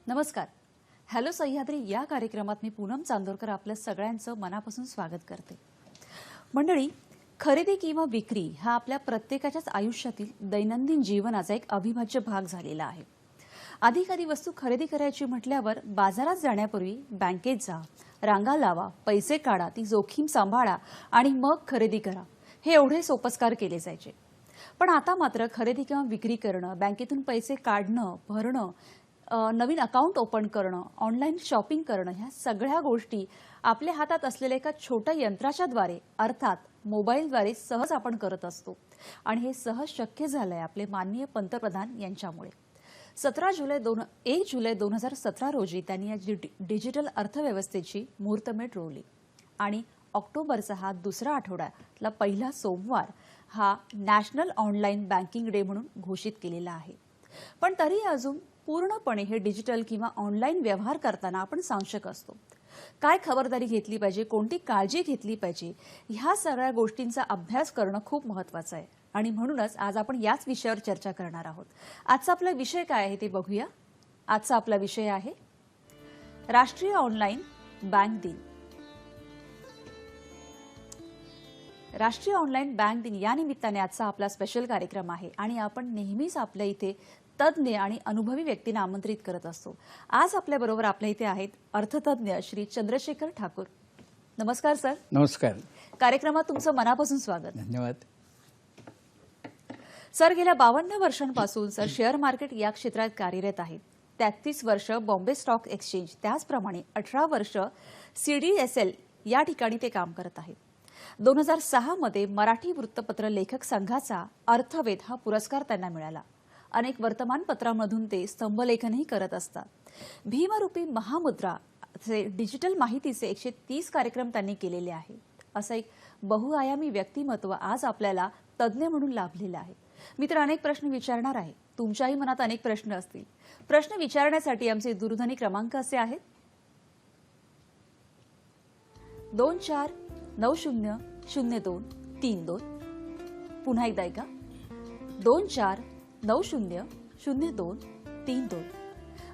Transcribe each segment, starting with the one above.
नमस्कार. हॅलो सह्याद्री या कार्यक्रमात मी पूनम चांदोरकर आपल्या सगळ्यांचं मनापासून स्वागत करते. मंडळी, खरेदी किंवा विक्री हा आपल्या प्रत्येकाच्याच आयुष्यातील दैनंदिन जीवनाचा एक अविभाज्य भाग झालेला आहे. आधी वस्तू खरेदी करायची म्हटल्यावर बाजारात जाण्यापूर्वी बँकेत जा, रांगा लावा, पैसे काढा, ती जोखीम सांभाळा आणि मग खरेदी करा, हे एवढे सोपस्कार केले जायचे. पण आता मात्र खरेदी किंवा विक्री करणं, बँकेतून पैसे काढणं, भरणं, नवीन अकाउंट ओपन करणं, ऑनलाईन शॉपिंग करणं, ह्या सगळ्या गोष्टी आपल्या हातात असलेल्या एका छोट्या यंत्राच्या द्वारे अर्थात मोबाईलद्वारे सहज आपण करत असतो. आणि हे सहज शक्य झालंय आपले माननीय पंतप्रधान यांच्यामुळे. 1 जुलै 2017 रोजी त्यांनी या डिजिटल अर्थव्यवस्थेची मुहूर्तमेढ रोवली आणि ऑक्टोबरचा हा दुसरा आठवड्यातला पहिला सोमवार हा नॅशनल ऑनलाईन बँकिंग डे म्हणून घोषित केलेला आहे. पण तरी अजून पूर्णपणे हे डिजिटल किंवा ऑनलाईन व्यवहार करताना आपण साशंक असतो. काय खबरदारी घेतली पाहिजे, कोणती काळजी घेतली पाहिजे, ह्या सगळ्या गोष्टींचा अभ्यास करणं खूप महत्त्वाचं आहे. आणि म्हणूनच आज आपण याच विषयावर चर्चा करणार आहोत. आजचा आपला विषय काय आहे ते बघूया. आजचा आपला विषय आहे राष्ट्रीय ऑनलाईन बँक दिन. राष्ट्रीय ऑनलाईन बँक दिन या निमित्ताने आजचा आपला स्पेशल कार्यक्रम आहे आणि आपण नेहमीच आपल्या इथे तज्ज्ञ आणि अनुभवी व्यक्तींना आमंत्रित करत असतो. आज आपल्याबरोबर आपल्या इथे आहेत अर्थतज्ञ श्री चंद्रशेखर ठाकूर. नमस्कार सर. नमस्कार. कार्यक्रमात तुमचं मनापासून स्वागत. धन्यवाद. सर, गेल्या 52 वर्षांपासून सर शेअर मार्केट या क्षेत्रात कार्यरत आहेत. 33 वर्ष बॉम्बे स्टॉक एक्सचेंज, त्याचप्रमाणे 18 वर्ष CDSL या ठिकाणी ते काम करत आहेत. 2006 मध्ये मराठी वृत्तपत्र लेखक संघाचा अर्थवेध हा पुरस्कार त्यांना मिळाला. अनेक वर्तमानपत्रांमधून ते स्तंभलेखनही करत असतात. भीमरूपी महामुद्रा डिजिटल माहितीचे 130 कार्यक्रम त्यांनी केलेले आहेत. असं एक बहुआयामी व्यक्तिमत्व आज आपल्याला तज्ज्ञ म्हणून लाभलेलं आहे. मी तर अनेक प्रश्न विचारणार आहे. तुमच्याही मनात अनेक प्रश्न असतील. प्रश्न विचारण्यासाठी आमचे दूरध्वनी क्रमांक असे आहेत 24900232. पुन्हा एकदा ऐका 24900232.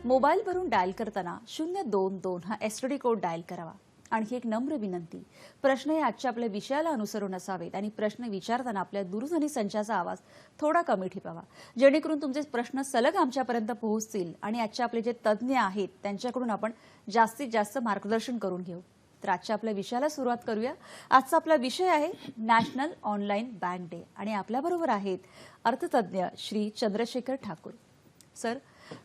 मोबाईलवरून डायल करताना 022 हा एसटीडी कोड डायल करावा. आणखी एक नम्र विनंती, प्रश्न हे आजच्या आपल्या विषयाला अनुसरून असावेत आणि प्रश्न विचारताना आपल्या दूरध्वनी संचाचा आवाज थोडा कमी ठेवावा, जेणेकरून तुमचे प्रश्न सलग आमच्यापर्यंत पोहोचतील आणि आजच्या आपले जे तज्ज्ञ आहेत त्यांच्याकडून आपण जास्तीत जास्त मार्गदर्शन करून घेऊ. तर आजच्या आपल्या विषयाला सुरुवात करूया. आजचा आपला विषय आहे नॅशनल ऑनलाईन बँक डे आणि आपल्याबरोबर आहेत अर्थतज्ञ श्री चंद्रशेखर ठाकूर. सर,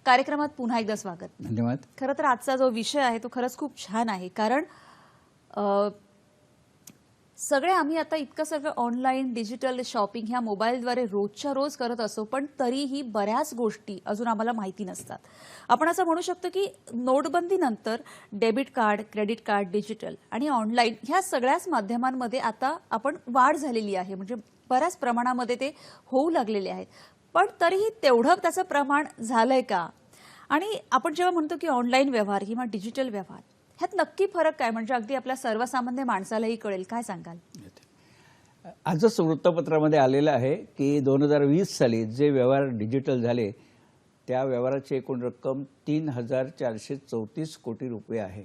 कार्यक्रमात पुन्हा एकदा स्वागत. धन्यवाद. खरं तर आजचा जो विषय आहे तो खरंच खूप छान आहे, कारण सगळे आम्ही आता इतकं सगळं ऑनलाईन डिजिटल शॉपिंग ह्या मोबाईलद्वारे रोजच्या रोज करत असतो, पण तरीही बऱ्याच गोष्टी अजून आम्हाला माहिती नसतात. आपण असं म्हणू शकतो की नोटबंदीनंतर debit card, credit card, digital आणि ऑनलाईन ह्या सगळ्याच माध्यमांमध्ये आता आपण वाढ झालेली आहे. म्हणजे बऱ्याच प्रमाणामध्ये ते होऊ लागलेले आहेत. पण तरीही तेवढं त्याचं प्रमाण झालंय का? आणि आपण जेव्हा म्हणतो की ऑनलाईन व्यवहार किंवा डिजिटल व्यवहार, ह्यात नक्की फरक काय, म्हणजे अगदी आपल्या सर्वसामान्य माणसालाही कळेल, काय सांगाल? आजच वृत्तपत्रामध्ये आलेलं आहे की 2020 साली जे व्यवहार डिजिटल झाले त्या व्यवहाराची एकूण रक्कम 3434 कोटी रुपये आहे.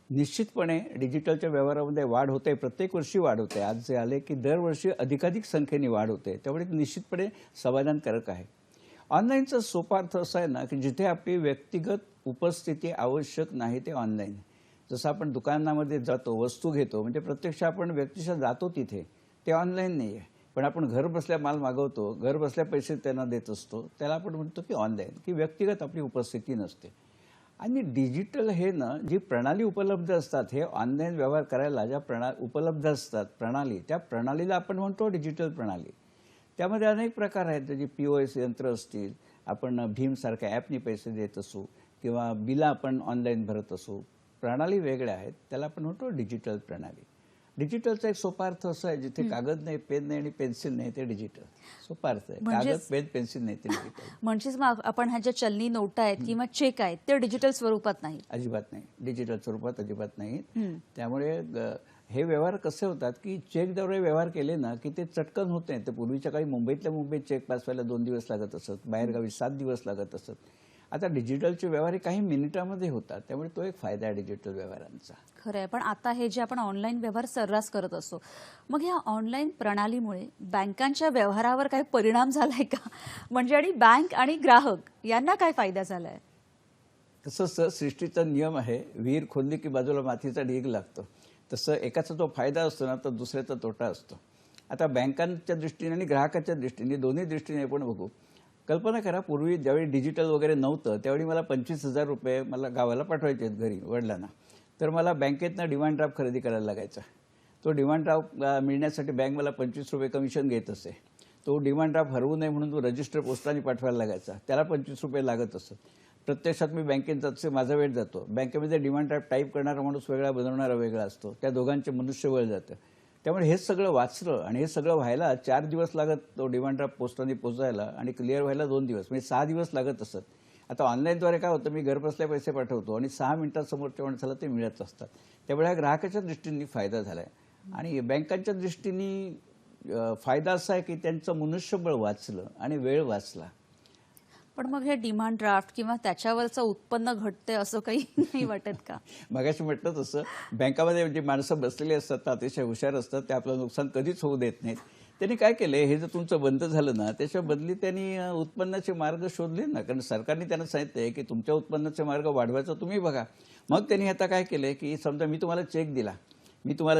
निश्चितपणे डिजिटलच्या व्यवहारामध्ये वाढ होते, प्रत्येक वर्षी वाढ होते. आज जे आले की दरवर्षी अधिकाधिक संख्येने वाढ होते, त्यामुळे निश्चितपणे समाधानकारक आहे. ऑनलाईनचा सोपा अर्थ असा आहे ना की जिथे आपली व्यक्तिगत उपस्थिती आवश्यक नाही ते ऑनलाईन. जसं आपण दुकानामध्ये जातो, वस्तू घेतो, म्हणजे प्रत्यक्ष आपण व्यक्तिशः जातो तिथे, ते ऑनलाईन नाही आहे. पण आपण घर बसल्या माल मागवतो, घर बसल्या पैसे त्यांना देत असतो, त्याला आपण म्हणतो की ऑनलाईन, की व्यक्तिगत आपली उपस्थिती नसते. आणि डिजिटल हे ना जी प्रणाली उपलब्ध असतात, हे ऑनलाईन व्यवहार करायला ज्या उपलब्ध असतात प्रणाली, त्या प्रणालीला आपण म्हणतो डिजिटल प्रणाली. त्यामध्ये अनेक प्रकार आहेत. त्याची POS यंत्र असतील, आपण भीमसारख्या ॲपनी पैसे देत असू किंवा बिलं आपण ऑनलाईन भरत असू, प्रणाली वेगळ्या आहेत, त्याला आपण म्हणतो डिजिटल प्रणाली. डिजिटलचा एक सोपा अर्थ असा आहे जिथे कागद नाही, पेन नाही आणि पेन्सिल नाही, ते डिजिटल. सोपा अर्थ आहे. कागद, पेन, पेन्सिल नाही, ते डिजिटल. म्हणजेच मग आपण ह्या ज्या चलनी नोटा आहेत किंवा चेक आहेत ते डिजिटल स्वरूपात नाही, अजिबात नाही, डिजिटल स्वरूपात अजिबात नाही. त्यामुळे हे व्यवहार कसे होतात की चेकद्वारे व्यवहार केले ना की ते चटकन होत नाही. तर पूर्वीच्या काळी मुंबईतल्या मुंबईत चेक पास व्हायला 2 दिवस लागत असत, बाहेरगावी 7 दिवस लागत असत. आता डिजिटलचे व्यवहार हे काही मिनिटामध्ये होतात, त्यामुळे तो एक फायदा आहे डिजिटल व्यवहारांचा. खरं आहे. पण आता हे जे आपण ऑनलाईन व्यवहार सर्रास करत असतो, मग या ऑनलाईन प्रणालीमुळे बँकांच्या व्यवहारावर काही परिणाम झालाय का? म्हणजे आणि बँक आणि ग्राहक यांना काय फायदा झालाय? तसंच सृष्टीचा नियम आहे, विहीर खोदली की बाजूला मातीचा ढीग लागतो. तसं एकाचा जो फायदा असतो ना, तर दुसऱ्याचा तोटा असतो. आता बँकांच्या दृष्टीने आणि ग्राहकाच्या दृष्टीने दोन्ही दृष्टीने आपण बघू. कल्पना करा, पूर्वी ज्यावेळी डिजिटल वगैरे नव्हतं त्यावेळी मला 25,000 रुपये मला गावाला पाठवायचे आहेत घरी वडिलांना. तर मला बँकेतनं डिमांड ड्राफ्ट खरेदी करायला लागायचा. तो डिमांड ड्राफ्ट मिळण्यासाठी बँक मला 25 रुपये कमिशन घेत असे. तो डिमांड ड्राफ्ट हरवू नये म्हणून तो रजिस्टर पोस्टाने पाठवायला लागायचा, त्याला 25 रुपये लागत असत. प्रत्यक्षात मी बँकेत जातसे माझा वेळ जातो. बँकेमध्ये डिमांड ड्राफ्ट टाईप करणारा माणूस वेगळा, बनवणारा वेगळा असतो. त्या दोघांचे मनुष्यबळ जातं. त्यामुळे हे सगळं वाचलं आणि हे सगळं व्हायला 4 दिवस लागत तो डिमांड ड्राफ्ट पोस्टाने पोचायला आणि क्लिअर व्हायला 2 दिवस, म्हणजे 6 दिवस लागत असत. आता ऑनलाईनद्वारे काय होतं, मी घरबसल्या पैसे पाठवतो आणि 6 मिनिटात समोरच्या माणसाला ते मिळत असतात. त्यामुळे हा ग्राहकाच्या दृष्टीने फायदा झाला आहे. आणि बँकांच्या दृष्टीने फायदा असा आहे की त्यांचं मनुष्यबळ वाचलं आणि वेळ वाचला. पण मग हे डिमांड ड्राफ्ट किंवा त्याच्यावरचं उत्पन्न घटते असं काही नाही वाटत का? मगाशी म्हटलं तसं, बँकामध्ये जी माणसं बसलेली असतात ते अतिशय हुशार असतात, ते आपलं नुकसान कधीच होऊ देत नाहीत. त्यांनी काय केलं, हे जर तुमचं बंद झालं ना, त्याच्या बदली त्यांनी उत्पन्नाचे मार्ग शोधले ना, कारण सरकारने त्यांना सांगितलं आहे की तुमच्या उत्पन्नाचे मार्ग वाढवायचा तुम्ही बघा. मग त्यांनी आता काय केलं की समजा मी तुम्हाला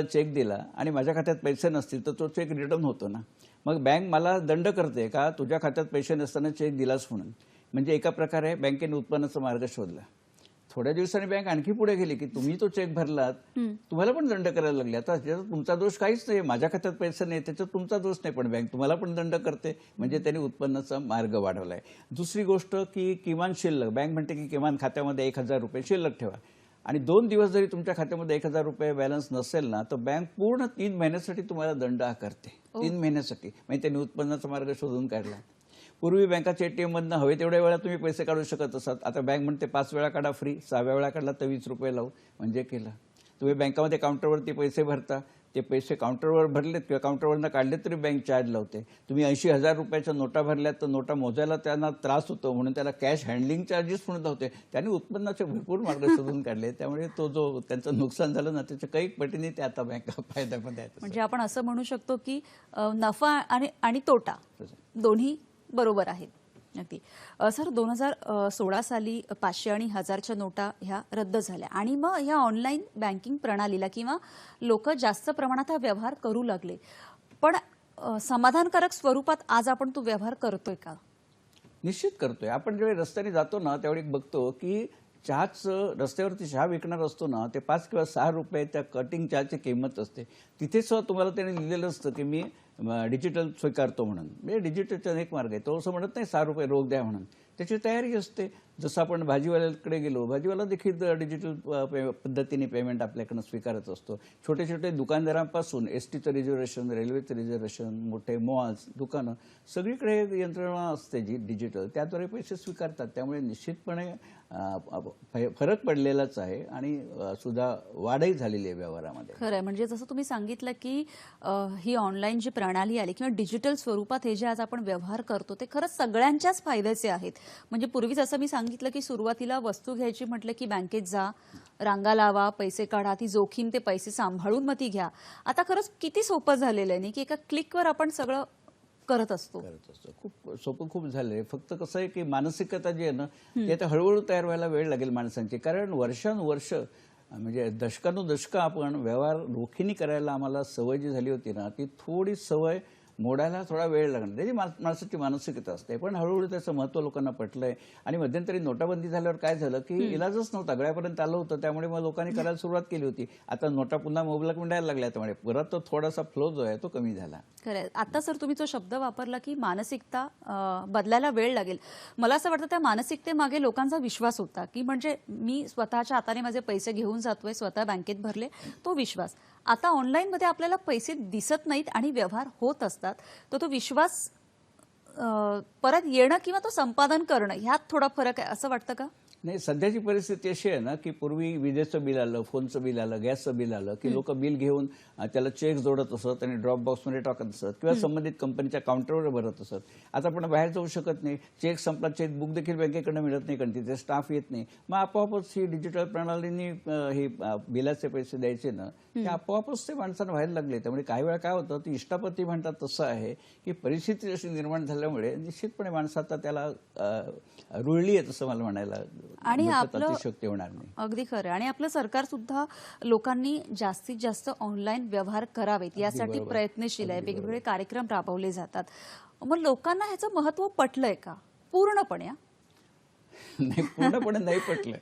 चेक दिला आणि माझ्या खात्यात पैसे नसतील तर तो चेक रिटर्न होतो ना. मग बँक मला दंड करते का, तुझ्या खात्यात पैसे नसताना चेक दिलास म्हणून. म्हणजे एका प्रकारे बँकेने उत्पन्नाचा मार्ग शोधला. थोड्या दिवसांनी बँक आणखी पुढे गेली की तुम्ही तो चेक भरलात, तुम्हाला पण दंड करायला लागले. आता त्याच्यात तुमचा दोष काहीच नाही, माझ्या खात्यात पैसे नाही त्याच्यात तुमचा दोष नाही, पण बँक तुम्हाला पण दंड करते. म्हणजे त्यांनी उत्पन्नाचा मार्ग वाढवलाय. दुसरी गोष्ट की किमान शिल्लक, बँक म्हणते की किमान खात्यामध्ये 1,000 रुपये शिल्लक ठेवा. आणि 2 दिवस जरी तुमच्या खात्यामध्ये 1,000 रुपये बॅलन्स नसेल ना, तर बँक पूर्ण 3 महिन्यासाठी तुम्हाला दंड आकारते. 3 महिन्यासाठी. म्हणजे त्यांनी उत्पन्नाचा मार्ग शोधून काढला. पूर्वी बँकाच्या ATM मधनं हवे तेवढ्या वेळा तुम्ही पैसे काढू शकत असत. आता बँक म्हणते 5 वेळा काढा फ्री, 6व्या वेळा काढला तर 20 रुपये लावू. म्हणजे केलं. तुम्ही बँकामध्ये काउंटरवरती पैसे भरता, ते पैसे काउंटरवर भरलेत किंवा काउंटरवरनं काढले तरी बँक चार्ज लावते. तुम्ही 80,000 रुपयाच्या नोटा भरल्यात तर नोटा मोजायला त्यांना त्रास होतो म्हणून त्याला कॅश हँडलिंग चार्जेस म्हणून लावते. त्यांनी उत्पन्नाचे भरपूर मार्ग शोधून काढले. त्यामुळे तो जो त्यांचं नुकसान झालं ना, त्याच्या काही पटीने ते आता बँका फायद्यामध्ये आहेत. म्हणजे आपण असं म्हणू शकतो की नफा आणि तोटा दोन्ही बरोबर आहेत. नक्की. सर, 2016 साली 500 आणि 1000च्या नोटा ह्या रद्द झाल्या आणि मग ह्या ऑनलाईन बँकिंग प्रणालीला किंवा लोक जास्त प्रमाणात हा व्यवहार करू लागले. पण समाधानकारक स्वरूपात आज आपण तो व्यवहार करतोय का? निश्चित करतोय. आपण ज्यावेळी रस्त्याने जातो ना, त्यावेळी बघतो की रस्त्यावरती चहा विकणार असतो ना, ते 5 किंवा 6 रुपये त्या कटिंग चहाची किंमत असते. तिथे सुद्धा तुम्हाला त्याने लिहिलेलं असतं की मी डिजिटल स्वीकारतो म्हणून. म्हणजे डिजिटलचे अनेक मार्ग आहेत. तो असं म्हणत नाही 6 रुपये रोख द्या म्हणून. त्याची तयारी असते. जसं आपण भाजीवाल्याकडे गेलो, भाजीवाला देखील डिजिटल पद्धतीने पेमेंट आपल्याकडनं स्वीकारत असतो. छोटे छोटे दुकानदारांपासून STचं रिझर्वेशन, रेल्वेचं रिझर्वेशन, मोठे मॉल्स, दुकानं, सगळीकडे यंत्रणा असते जी डिजिटल, त्याद्वारे पैसे स्वीकारतात. त्यामुळे निश्चितपणे फरक पडलेलाच आहे आणि सुद्धा वाढही झालेली आहे व्यवहारामध्ये. खरं आहे. म्हणजे जसं तुम्ही सांगितलं की ही ऑनलाईन जी प्रणाली आली किंवा डिजिटल स्वरूपात हे जे आज आपण व्यवहार करतो ते खरंच सगळ्यांच्याच फायद्याचे आहेत. म्हणजे पूर्वी जसं मी सांगितलं की सुरुवातीला वस्तू घ्यायची म्हटलं की बँकेत जा, रांगा लावा, पैसे काढा, ती जोखीम, ते पैसे सांभाळून मग ती घ्या. आता खरंच किती सोपं झालेलं आहे नाही की एका क्लिकवर आपण सगळं करत असतो. खूप सोपं खूप झालंय. फक्त कसं आहे की मानसिकता जी आहे ना, ती आता हळूहळू तयार व्हायला वेळ लागेल माणसांची. कारण वर्षानुवर्ष म्हणजे दशकानुदशकं आपण व्यवहार रोखीने करायला आम्हाला सवय जी झाली होती ना, ती थोडी सवय मोडायला थोडा वेळ लागणार. त्याची माणसाची मानसिकता असते. पण हळूहळू त्याचं महत्त्व लोकांना पटलंय. आणि मध्यंतरी नोटाबंदी झाल्यावर काय झालं की इलाजच नव्हता, गळ्यापर्यंत आलं होतं. त्यामुळे मग लोकांनी करायला सुरुवात केली होती. आता नोटा पुन्हा मुबलक मिळायला लागल्या, त्यामुळे परत तो थोडासा फ्लो जो आहे तो कमी झाला. खरं. आता सर तुम्ही जो शब्द वापरला की मानसिकता बदलायला वेळ लागेल, मला असं वाटतं त्या मानसिकतेमागे लोकांचा विश्वास होता की म्हणजे मी स्वतःच्या हाताने माझे पैसे घेऊन जातोय, स्वतः बँकेत भरले, तो विश्वास. आता ऑनलाईनमध्ये आपल्याला पैसे दिसत नाहीत आणि व्यवहार होत असतात, तर तो विश्वास परत येणं किंवा तो संपादन करणं ह्यात थोडा फरक आहे असं वाटतं का? नाही, सध्याची परिस्थिती अशी आहे ना की पूर्वी विजेचं बिल आलं, फोनचं बिल आलं, गॅसचं बिल आलं की लोक बिल घेऊन त्याला चेक जोडत असत आणि ड्रॉप बॉक्समध्ये टाकत असत किंवा संबंधित कंपनीच्या काउंटरवर भरत असत. आता आपण बाहेर जाऊ शकत नाही, चेक संपला, चेक बुक देखील बँकेकडनं मिळत नाही कारण तिथे स्टाफ येत नाही. मग आपोआपच ही डिजिटल प्रणालीने हे बिलाचे पैसे द्यायचे ना ते आपोआपच ते माणसांना व्हायला लागले. त्यामुळे काही वेळा काय होतं, ती इष्टापत्ती म्हणतात तसं आहे की परिस्थिती अशी निर्माण झाल्यामुळे निश्चितपणे माणसं आता त्याला रुळली आहे तसं मला म्हणायला आणि आपलं शक्य होणार नाही. अगदी खरं. आणि आपलं सरकार सुद्धा लोकांनी जास्तीत जास्त ऑनलाईन व्यवहार करावेत यासाठी प्रयत्नशील आहे. वेगवेगळे कार्यक्रम राबवले जातात. मग लोकांना ह्याचं महत्व पटलंय का पूर्णपणे? नाही, पूर्णपणे नाही पटलं.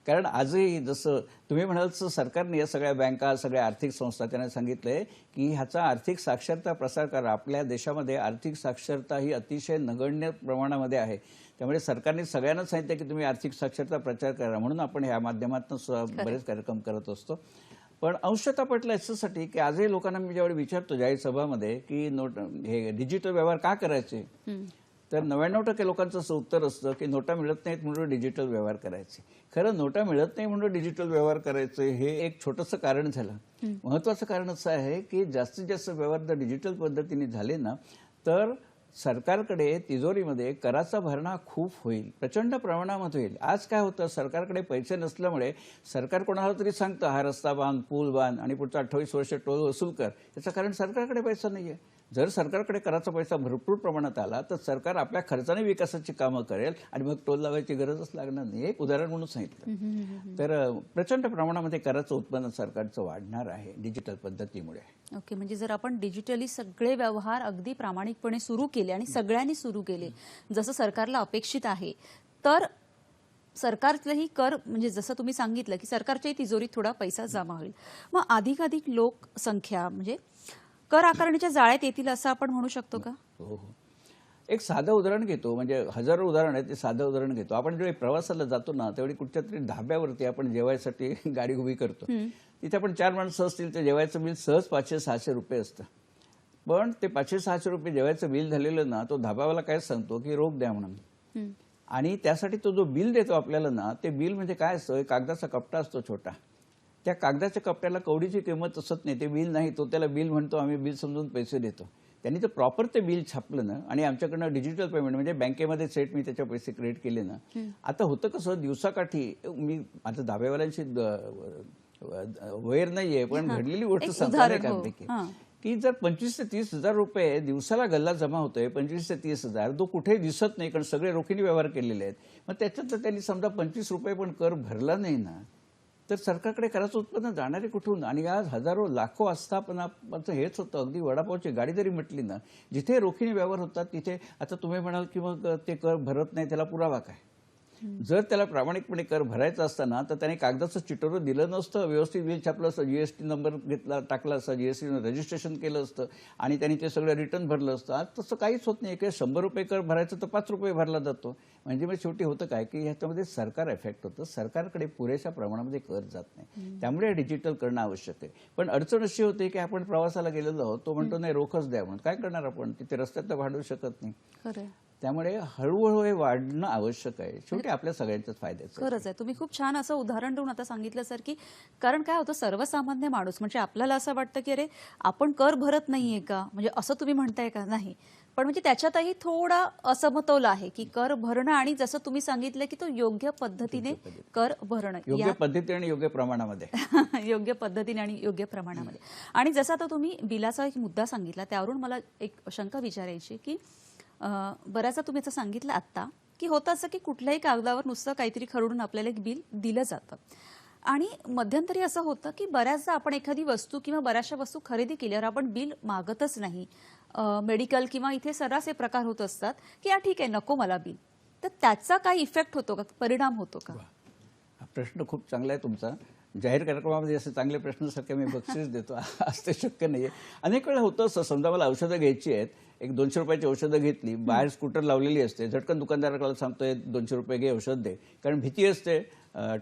कारण आजही जसं तुम्ही म्हणाल तसं सरकारने या सगळ्या बँका, सगळ्या आर्थिक संस्था त्यांना सांगितलंय की ह्याचा आर्थिक साक्षरता प्रसार करा. आपल्या देशामध्ये आर्थिक साक्षरता ही अतिशय नगण्य प्रमाणामध्ये आहे. त्यामुळे सरकारने सगळ्यांना सांगितलं की तुम्ही आर्थिक साक्षरता प्रचार करा. म्हणून आपण ह्या माध्यमातून बरेच कार्यक्रम करत असतो. पण अंशतः पटलं याच्यासाठी की आजही लोकांना मी ज्यावेळी विचारतो जाहीर सभामध्ये की हे डिजिटल व्यवहार का करायचे, तर 99% लोकांचं असं उत्तर असतं की नोटा मिळत नाहीत म्हणून डिजिटल व्यवहार करायचे. खरं नोटा मिळत नाही म्हणून डिजिटल व्यवहार करायचे हे एक छोटंसं कारण झालं. महत्वाचं कारण असं आहे की जास्तीत जास्त व्यवहार जर डिजिटल पद्धतीने झाले ना तर सरकारकडे तिजोरीमध्ये कराचा भरणा खूप होईल, प्रचंड प्रमाणामध्ये होईल. आज काय होतं, सरकारकडे पैसे नसल्यामुळे सरकार कोणाला तरी सांगतं हा रस्ता बांध, पूल बांध आणि पुढचा 28 वर्ष टोल वसूल कर. याचं कारण सरकारकडे पैसा नाहीये. जर सरकारकडे कराचा पैसा भरपूर प्रमाणात आला तर सरकार आपल्या खर्चाने विकासाची कामं करेल आणि मग टोल लावायची गरजच लागणार नाही. एक उदाहरण म्हणून सांगितलं. तर प्रचंड प्रमाणामध्ये कराचं उत्पन्न सरकारचं वाढणार आहे डिजिटल पद्धतीमुळे. ओके, म्हणजे जर आपण डिजिटली सगळे व्यवहार अगदी प्रामाणिकपणे सुरू केले आणि सगळ्यांनी सुरू केले जसं सरकारला अपेक्षित आहे, तर सरकारचंही कर म्हणजे जसं तुम्ही सांगितलं की सरकारच्याही तिजोरीत थोडा पैसा जमा होईल. मग अधिकाधिक लोकसंख्या म्हणजे कर आकारणीच्या जाळ्यात येतील असं आपण म्हणू शकतो का? हो. एक साधं उदाहरण घेतो, म्हणजे हजारो उदाहरण आहे, ते साधं उदाहरण घेतो. आपण जेव्हा प्रवासाला जातो ना त्यावेळी कुठच्या तरी धाब्यावरती आपण जेवायसाठी गाडी उभी करतो. तिथे आपण 4 माणसं असतील तर जेवायचं बिल सहज 500-600 रुपये असतं. पण ते 500-600 रुपये जेवायचं बिल झालेलं ना तो धाबावाला काय सांगतो की रोख द्या म्हणून. आणि त्यासाठी तो जो बिल देतो आपल्याला ना ते बिल म्हणजे काय असतं, कागदाचा कपटा असतो छोटा. त्या कागदाच्या कपट्याला कवडीची किंमत असत नाही, ते बिल नाही. तो त्याला बिल म्हणतो, आम्ही बिल समजून पैसे देतो. त्यांनी तर प्रॉपर ते बिल छापलं ना आणि आमच्याकडनं डिजिटल पेमेंट म्हणजे बँकेमध्ये सेट मी त्याचे पैसे क्रेडिट केले ना. आता होतं कसं, दिवसाकाठी मी आता धाब्यावाल्यांशी वैर नाहीये पण घडलेली गोष्ट सांगतो की जर 25 ते 30 हजार रुपये दिवसाला गल्ला जमा होतोय, 25 ते 30 हजार, तो कुठेही दिसत नाही कारण सगळे रोखीने व्यवहार केलेले आहेत. मग त्याच्यात त्यांनी समजा 25 रुपये पण कर भरला नाही ना तर सरकारकडे कराचं उत्पन्न जाणारे कुठून? आणि आज हजारो लाखो आस्थापनाचं हेच होतं. अगदी वडापावची गाडी जरी म्हटली ना, जिथे रोखीने व्यवहार होतात तिथे आता तुम्ही म्हणाल की मग ते कर भरत नाही, त्याला पुरावा काय? जर त्याला प्रामाणिकपणे कर भरायचा असताना तर त्याने कागदाचं चिटोरं दिलं नसतं, व्यवस्थित बिल छापलं असतं, जीएसटी नंबर घेतला टाकला असता, जीएसटी रजिस्ट्रेशन केलं असतं आणि त्यांनी ते सगळं रिटर्न भरलं असतं. आज तसं काहीच होत नाही. काही 100 रुपये कर भरायचं तर 5 रुपये भरला जातो. म्हणजे मग शेवटी होतं काय की ह्याच्यामध्ये सरकार इफेक्ट होतं. सरकारकडे पुरेशा प्रमाणामध्ये कर जात नाही. त्यामुळे डिजिटल करणं आवश्यक आहे. पण अडचण अशी होते की आपण प्रवासाला गेलेलो आहोत, तो म्हणतो नाही रोखच द्या म्हणून. काय करणार आपण, तिथे रस्त्यात तर भांडवू शकत नाही. त्यामुळे हळूहळू हे वाढणं आवश्यक आहे. शेवटी आपल्या सगळ्यांच्याच फायद्याचं. खरंच आहे. तुम्ही खूप छान असं उदाहरण देऊन आता सांगितलं सर की कारण काय होतं, सर्वसामान्य माणूस म्हणजे आपल्याला असं वाटतं की अरे आपण कर भरत नाहीये का, म्हणजे असं तुम्ही म्हणताय का? नाही, पण म्हणजे त्याच्यातही थोडा असमतोल आहे की कर भरणं आणि जसं तुम्ही सांगितलं की तो योग्य पद्धतीने कर भरणं, योग्य पद्धतीने आणि योग्य प्रमाणामध्ये योग्य पद्धतीने आणि योग्य प्रमाणामध्ये. आणि जसं आता तुम्ही बिलाचा एक मुद्दा सांगितला त्यावरून मला एक शंका विचारायची की बऱ्याचदा तुम्ही असं सांगितलं आत्ता की होतं असं की कुठल्याही कागदावर नुसतं काहीतरी खरडून आपल्याला एक बिल दिलं जातं. आणि मध्यंतरी असं होतं की बऱ्याचदा आपण एखादी वस्तू किंवा बऱ्याचशा वस्तू खरेदी केल्यावर आपण बिल मागतच नाही. मेडिकल किंवा इथे सर्रास हे प्रकार होत असतात की या ठीक आहे नको मला बिल, तर त्याचा काही इफेक्ट होतो का, परिणाम होतो का? हा प्रश्न खूप चांगला आहे तुमचा. जाहीर कार्यक्रमामध्ये असे चांगले प्रश्न सारखे मी बक्षीस देतो आज ते शक्य नाहीये. अनेक वेळा होतं असं, समजा मला औषधं घ्यायची आहेत, एक 200 रुपयाची औषधं घेतली, बाहेर स्कूटर लावलेली असते, झटकन दुकानदाराला सांगतोय 200 रुपये घे, औषध दे, कारण भीती असते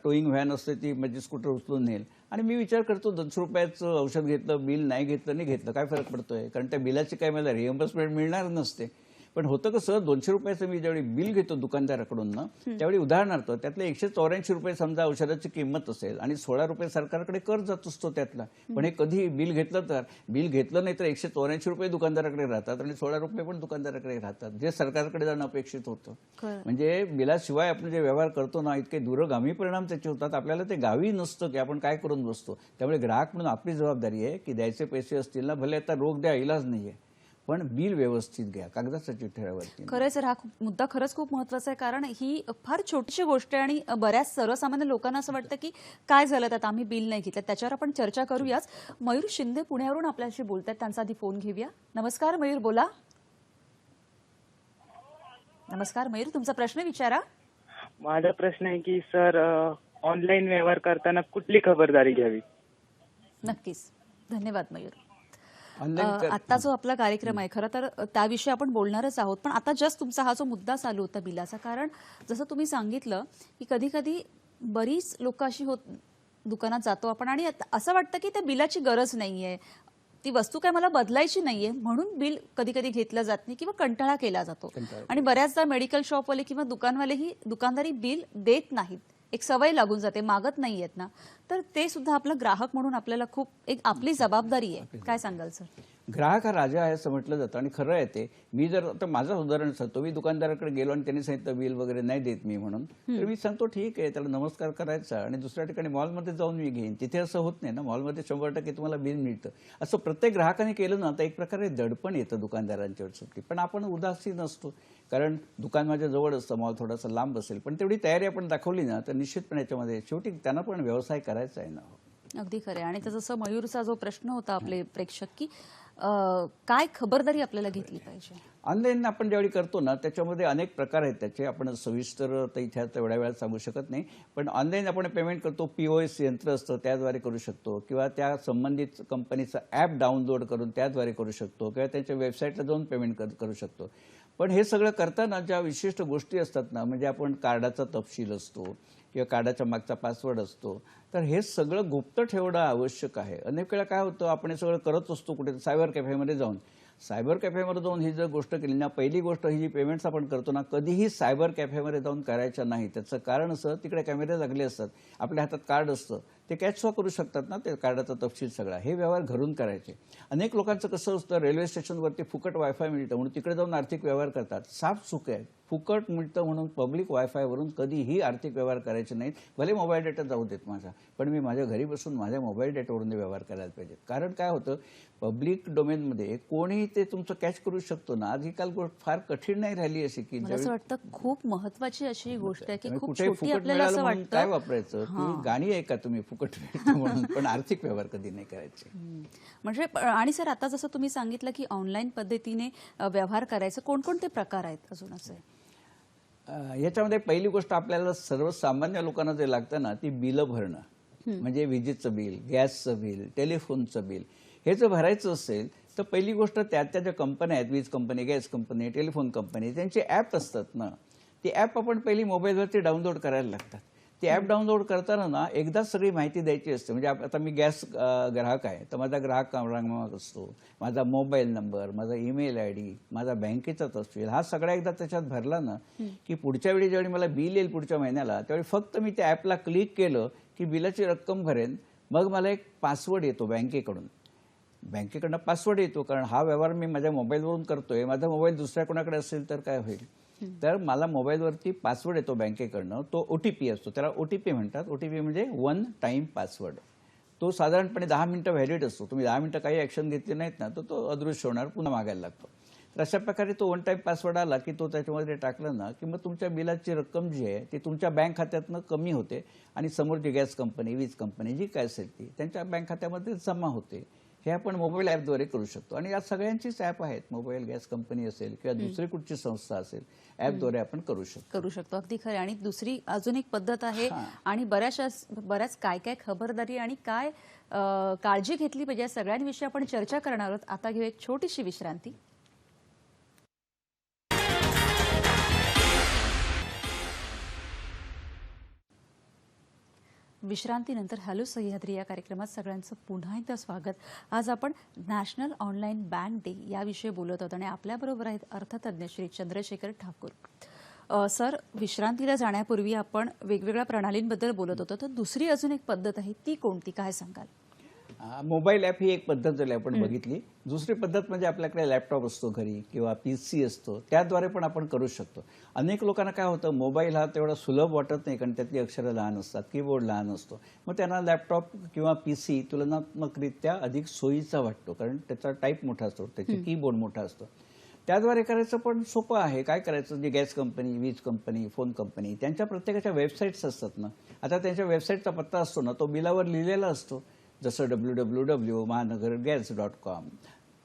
टोईंग व्हॅन असते ती म्हणजे स्कूटर उचलून नेल. आणि मी विचार करतो 200 रुपयाचं औषध घेतलं, बिल नाही घेतलं, नाही घेतलं, काय फरक पडतोय, कारण त्या बिलाची काय मला रिएम्बर्समेंट मिळणार नसते. पण होतं कसं, 200 रुपयाचं मी ज्यावेळी बिल घेतो दुकानदाराकडून ना, त्यावेळी उदाहरणार्थ त्यातले 184 रुपये समजा औषधाची किंमत असेल आणि 16 रुपये सरकारकडे कर जात असतो त्यातला. पण हे कधी बिल घेतलं नाही तर 184 रुपये दुकानदाराकडे राहतात आणि 16 रुपये पण दुकानदाराकडे राहतात, जे सरकारकडे जाणं अपेक्षित होतं. म्हणजे बिलाशिवाय आपण जे व्यवहार करतो ना, इतके दूरगामी परिणाम त्याचे होतात. आपल्याला ते गावी नसतं की आपण काय करून बसतो. त्यामुळे ग्राहक म्हणून आपली जबाबदारी आहे की द्यायचे पैसे असतील ना, भले आता रोख द्या, इलाज नाहीये, पण बिल व्यवस्थित घ्या, कागदाच्या चिठ्ठ्यावरती. खरंच हा मुद्दा खरंच खूप महत्वाचा आहे, कारण ही फार छोटीशी गोष्ट आहे आणि बऱ्याच सर्वसामान्य लोकांना असं वाटतं की काय झालं तर आम्ही बिल नाही घेतलं. त्याच्यावर आपण चर्चा करूयाच. मयूर शिंदे पुण्यावरून आपल्याशी बोलतात, त्यांचा आधी फोन घेऊया. नमस्कार मयूर, बोला. नमस्कार मयूर, तुमचा प्रश्न विचारा. माझा प्रश्न आहे की सर, ऑनलाईन व्यवहार करताना कुठली खबरदारी घ्यावी? नक्कीच, धन्यवाद मयूर. ऑनलाईन आता जो आपला कार्यक्रम आहे खरं तर त्याविषयी आपण बोलणारच आहोत, पण आता जस्ट तुमचा हा जो मुद्दा चालू होता बिलाचा, कारण जसं तुम्ही सांगितलं की कधी कधी बरीच लोक अशी दुकानात जातो आपण आणि असं वाटतं की त्या बिलाची गरज नाहीये, ती वस्तू काय मला बदलायची नाहीये म्हणून बिल कधी कधी घेतलं जात नाही किंवा कंटाळा केला जातो. आणि बऱ्याचदा मेडिकल शॉपवाले किंवा दुकानवालेही दुकानदारी बिल देत नाहीत, एक सवय लागून जाते, मागत नाहीयेत ना, तर ते सुद्धा आपला ग्राहक म्हणून आपल्याला खूप एक आपली जबाबदारी आहे. काय सांगाल सर? ग्राहक हा राजा आहे असं म्हटलं जातं आणि खरं आहे ते. मी जर आता माझं उदाहरण सांगतो, मी दुकानदाराकडे गेलो आणि त्यांनी सांगितलं बिल वगैरे नाही देत मी म्हणून, तर मी सांगतो ठीक आहे, त्याला नमस्कार करायचा आणि दुसऱ्या ठिकाणी मॉलमध्ये जाऊन मी घेईन. तिथे असं होत नाही ना, मॉलमध्ये 100% तुम्हाला बिल मिळतं. असं प्रत्येक ग्राहकाने केलं ना तर एक प्रकारे दडपण येतं दुकानदारांच्यावरती. पण आपण उदासीन असतो, कारण दुकान माझ्या जवळ असतं, मॉल थोडासा लांब असेल, पण तेवढी तयारी आपण दाखवली ना तर निश्चितपणे याच्यामध्ये शेवटी त्यांना पण व्यवसाय करायचा आहे ना. अगदी खरं आहे. आणि जसं मयूरचा जो प्रश्न होता आपले प्रेक्षक की काय खबरदारी आपल्याला घेतली पाहिजे? ऑनलाईन आपण ज्यावेळी करतो ना त्याच्यामध्ये अनेक प्रकार आहेत त्याचे, आपण सविस्तर तर इथे तेवढ्या वेळात सांगू शकत नाही. पण ऑनलाईन आपण पेमेंट करतो, POS यंत्र असतं त्याद्वारे करू शकतो, किंवा त्या संबंधित कंपनीचं ॲप डाउनलोड करून त्याद्वारे करू शकतो, किंवा त्यांच्या वेबसाईटला जाऊन पेमेंट करू शकतो. पण हे सगळं करताना ज्या विशिष्ट गोष्टी असतात ना, म्हणजे आपण कार्डाचा तपशील असतो किंवा कार्डाच्या मागचा पासवर्ड असतो, तर हे सगळं गुप्त ठेवणं आवश्यक आहे. अनेक वेळा काय होतं, आपण हे सगळं करत असतो कुठे सायबर कॅफेमध्ये जाऊन. सायबर कॅफेमध्ये जाऊन ही जर गोष्ट केली ना, पहिली गोष्ट ही जी पेमेंट्स आपण करतो ना, कधीही सायबर कॅफेमध्ये जाऊन करायच्या नाही. त्याचं कारण असं, तिकडे कॅमेरे लागले असतात, आपल्या हातात कार्ड असतं, ते कॅच करू शकतात ना ते कार्डाचा तपशील सगळा. हे व्यवहार घरून करायचे. अनेक लोकांचं कसं असतं, रेल्वे स्टेशनवरती फुकट वायफाय मिळतं म्हणून तिकडे जाऊन आर्थिक व्यवहार करतात. साफ चूक आहे. फुकट मिळतं म्हणून पब्लिक वायफायवरून कधीही आर्थिक व्यवहार करायचे नाहीत. भले मोबाईल डेटा जाऊ देत माझा, पण मी माझ्या घरी बसून माझ्या मोबाईल डेटावरून व्यवहार करायला पाहिजे. कारण काय होतं, पब्लिक डोमेनमध्ये कोणीही ते तुमचं कॅच करू शकतो ना. आजकाल गोष्ट फार कठीण नाही राहिली अशी की मला असं वाटतं खूप महत्वाची अशी गोष्ट आहे की खूप कुठे छोटी फुकट आपल्याला असं मिळालं म्हणून काय वाटतं. वापरायचं, ती गाणी आहे का तुम्ही फुकट मिळतं म्हणून, पण आर्थिक व्यवहार कधी नाही करायचे. म्हणजे आणि सर आता जसं तुम्ही सांगितलं की ऑनलाईन पद्धतीने व्यवहार करायचं, कोणकोणते प्रकार आहेत अजून असे? याच्यामध्ये पहिली गोष्ट आपल्याला सर्वसामान्य लोकांना जे लागतं ना, ती बिलं भरणं. म्हणजे विजेचं बिल, गॅसचं बिल, टेलिफोनचं बिल, हे जर भरायचं असेल तर पहिली गोष्ट त्या ज्या कंपन्या आहेत, वीज company, gas company, telephone company, त्यांचे ॲप असतात ना, ती ॲप आपण पहिली मोबाईलवरती डाउनलोड करायला लागतात. ती ॲप डाउनलोड करताना ना एकदाच सगळी माहिती द्यायची असते. म्हणजे आता मी गॅस ग्राहक आहे तर माझा ग्राहक क्रमांक असतो, माझा मोबाईल नंबर, माझा ईमेल ID, माझा बँकेचा तपशील, हा सगळा एकदा त्याच्यात भरला ना की पुढच्या वेळी ज्यावेळी मला बिल येईल पुढच्या महिन्याला, त्यावेळी फक्त मी त्या ॲपला क्लिक केलं की बिलाची रक्कम भरेन. मग मला एक पासवर्ड येतो बँकेकडनं पासवर्ड येतो, कारण हा व्यवहार मी माझ्या मोबाईलवरून करतोय. माझा मोबाईल दुसऱ्या कोणाकडे असेल तर काय होईल, तर मला मोबाईलवरती पासवर्ड येतो बँकेकडनं. तो OTP असतो, त्याला OTP म्हणतात. OTP म्हणजे वन टाइम पासवर्ड. तो साधारणपणे 10 मिनिटं व्हॅलिड असतो. तुम्ही 10 मिनिटं काही ॲक्शन घेतली नाहीत ना तर तो अदृश्य होणार, पुन्हा मागायला लागतो. तर अशा प्रकारे तो वन टाइम पासवर्ड आला की तो त्याच्यामध्ये टाकला ना की मग तुमच्या बिलाची रक्कम जी आहे ती तुमच्या बँक खात्यातनं कमी होते आणि समोर जी गॅस कंपनी, वीज कंपनी जी काय असेल ती त्यांच्या बँक खात्यामध्ये जमा होते. हे आपण मोबाईल ॲपद्वारे करू शकतो. आणि या सगळ्यांचीच ॲप आहेत, मोबाईल गॅस कंपनी असेल किंवा दुसरी कुठची संस्था असेल, ॲपद्वारे आपण करू शकतो. अगदी खरं. आणि दुसरी अजून एक पद्धत आहे, आणि बऱ्याच काय खबरदारी आणि काय काळजी घेतली पाहिजे या सगळ्यांविषयी आपण चर्चा करणार आहोत. आता घेऊ एक छोटीशी विश्रांती. विश्रांतीनंतर हॅलो सह्याद्री या कार्यक्रमात सगळ्यांचं पुन्हा एकदा स्वागत. आज आपण नॅशनल ऑनलाईन बँक डे याविषयी बोलत आहोत आणि आपल्याबरोबर आहेत अर्थतज्ञ श्री चंद्रशेखर ठाकूर. सर, विश्रांतीला जाण्यापूर्वी आपण वेगवेगळ्या प्रणालींबद्दल बोलत होतो, तर दुसरी अजून एक पद्धत आहे, ती कोणती, काय सांगाल? मोबाईल ॲप ही एक पद्धत झाली आपण बघितली. दुसरी पद्धत म्हणजे आपल्याकडे लॅपटॉप असतो घरी किंवा PC असतो, त्याद्वारे पण आपण करू शकतो. अनेक लोकांना काय होतं, मोबाईल हा तेवढा सुलभ वाटत नाही, कारण त्यातली अक्षरं लहान असतात, कीबोर्ड लहान असतो. मग त्यांना लॅपटॉप किंवा PC तुलनात्मकरित्या अधिक सोयीचा वाटतो, कारण त्याचा टाईप मोठा असतो, त्याची कीबोर्ड मोठा असतो. त्याद्वारे करायचं पण सोपं आहे. काय करायचं, जे गॅस कंपनी, वीज कंपनी, फोन कंपनी, त्यांच्या प्रत्येकाच्या वेबसाईट्स असतात ना. आता त्यांच्या वेबसाईटचा पत्ता असतो ना, तो बिलावर लिहिलेला असतो, जसं www.mahanagargas.com.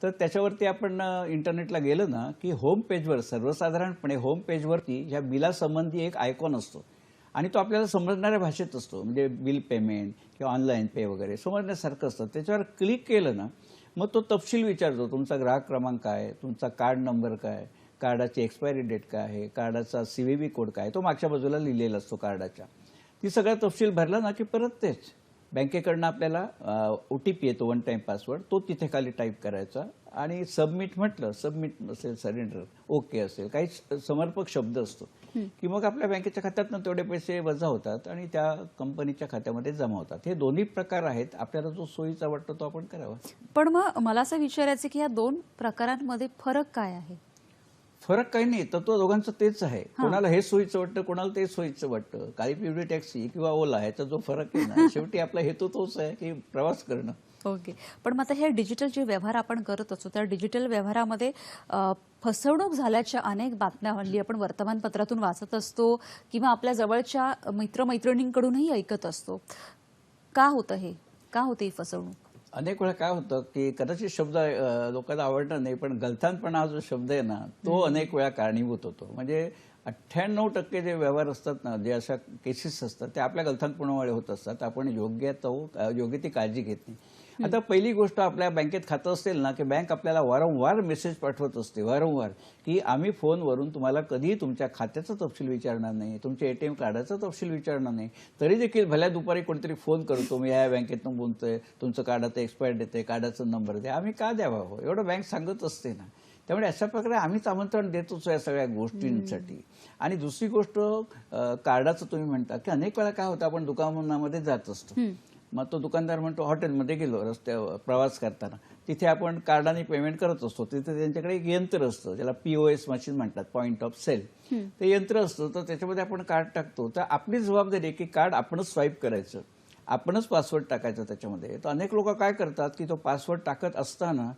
तर त्याच्यावरती आपण इंटरनेटला गेलं ना की होम पेजवर, सर्वसाधारणपणे होम पेजवरती ह्या बिलासंबंधी एक आयकॉन असतो आणि तो आपल्याला समजणाऱ्या भाषेत असतो, म्हणजे बिल पेमेंट किंवा ऑनलाईन पे वगैरे समजण्यासारखं असतं. त्याच्यावर क्लिक केलं ना मग तो तपशील विचारतो, तुमचा ग्राहक क्रमांक काय, तुमचा कार्ड नंबर काय, कार्डाची एक्सपायरी डेट काय आहे, कार्डाचा CVV कोड काय, तो मागच्या बाजूला लिहिलेला असतो कार्डाच्या. ती सगळा तपशील भरला ना की परत तेच बँकेकडनं आपल्याला OTP येतो, वन टाईम पासवर्ड, तो तिथे खाली टाईप करायचा आणि सबमिट म्हटलं, सबमिट असेल, सरेंडर, ओके असेल, काही समर्पक शब्द असतो की मग आपल्या बँकेच्या खात्यातनं तेवढे पैसे वजा होतात आणि त्या कंपनीच्या खात्यामध्ये जमा होतात. हे दोन्ही प्रकार आहेत. आपल्याला जो सोयीचा वाटतो तो आपण करावा. पण मग मला असं विचारायचं की या दोन प्रकारांमध्ये फरक काय आहे? फरक काही नाही, तत्व दोघांचं तेच आहे. कोणाला हे सोयीचं वाटतं, कोणाला ते सोयीचं वाटतं. काळी पिवळी टॅक्सी किंवा ओला, ह्याचा जो फरक आहे ना, शेवटी आपला हेतू तोच आहे की प्रवास करणं. ओके. पण मग आता हे डिजिटल जे व्यवहार आपण करत असतो, त्या डिजिटल व्यवहारामध्ये फसवणूक झाल्याच्या अनेक बातम्या हल्ली आपण वर्तमानपत्रातून वाचत असतो किंवा आपल्या जवळच्या मित्रमैत्रिणींकडूनही ऐकत असतो. का होतं हे? का होते ही फसवणूक? अनेक वेळा काय होतं की कदाचित शब्द लोकांना आवडणार नाही, पण गलथानपणा हा जो शब्द आहे ना, तो अनेक वेळा कारणीभूत होतो. म्हणजे 98% जे व्यवहार असतात ना, जे अशा केसेस असतात, ते आपल्या गलथानपणामुळे होत असतात. आपण योग्य ती काळजी घेत नाही. आता पहिली गोष्ट, आपल्या बँकेत खातं असेल ना की बँक आपल्याला वारंवार मेसेज पाठवत असते, वारंवार, की आम्ही फोनवरून तुम्हाला कधीही तुमच्या खात्याचा तपशील विचारणार नाही, तुमच्या ATM कार्डाचा तपशील विचारणार नाही. तरी देखील भल्या दुपारी कोणतरी फोन करतो, मी या बँकेतून बोलतोय, तुमचं कार्डाचं एक्सपायर डेट आहे, कार्डाचा नंबर द्या. आम्ही का द्यावा हो, एवढं बँक सांगत असते ना. त्यामुळे अशा प्रकारे आम्हीच आमंत्रण देतोच या सगळ्या गोष्टींसाठी. आणि दुसरी गोष्ट, कार्डाचं तुम्ही म्हणता की अनेक वेळा काय होतं, आपण दुकानामध्ये जात असतो, मग तो दुकानदार म्हणतो, हॉटेलमध्ये गेलो, रस्त्यावर प्रवास करताना तिथे आपण कार्डाने पेमेंट करत असतो, तिथे त्यांच्याकडे एक यंत्र असतं, ज्याला POS मशीन म्हणतात, पॉइंट ऑफ सेल. ते यंत्र असतं, तर त्याच्यामध्ये आपण कार्ड टाकतो. तर आपली जबाबदारी आहे की कार्ड आपणच स्वाईप करायचं, आपणच पासवर्ड टाकायचं त्याच्यामध्ये. तर अनेक लोक काय करतात की तो पासवर्ड टाकत असताना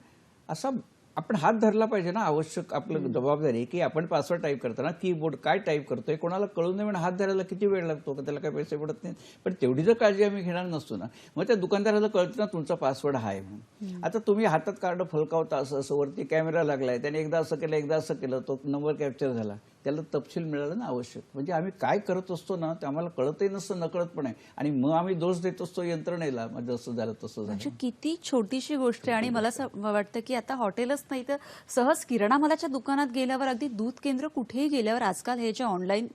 असा आपण हात धरला पाहिजे ना, आवश्यक आपलं जबाबदारी आहे की आपण पासवर्ड टाईप करताना कीबोर्ड काय टाईप करतोय कोणाला कळून नाही, म्हणून हात धरायला किती वेळ लागतो का, त्याला काही पैसे पडत नाहीत. पण तेवढी जर काळजी आम्ही घेणार नसतो ना, मग त्या दुकानदाराला कळतं ना तुमचा पासवर्ड हा आहे म्हणून. आता तुम्ही हातात कार्ड फलकावता, असं असं वरती कॅमेरा लागलाय, त्याने एकदा असं केलं, एकदा असं केलं, तो नंबर कॅप्चर झाला, त्याला तपशील मिळाला ना आवश्यक. म्हणजे आम्ही काय करत असतो ना, ते आम्हाला कळतही नसतं, नकळतपणे, आणि मग आम्ही दोष देत असतो यंत्रणेला, म्हणजे असं झालं तसं झालं. म्हणजे किती छोटीशी गोष्ट आहे. आणि मला असं वाटतं की आता हॉटेलच नाही तर सहज किराणा मालाच्या दुकानात गेल्यावर, अगदी दूध केंद्र कुठेही गेल्यावर, आजकाल हे जे ऑनलाईन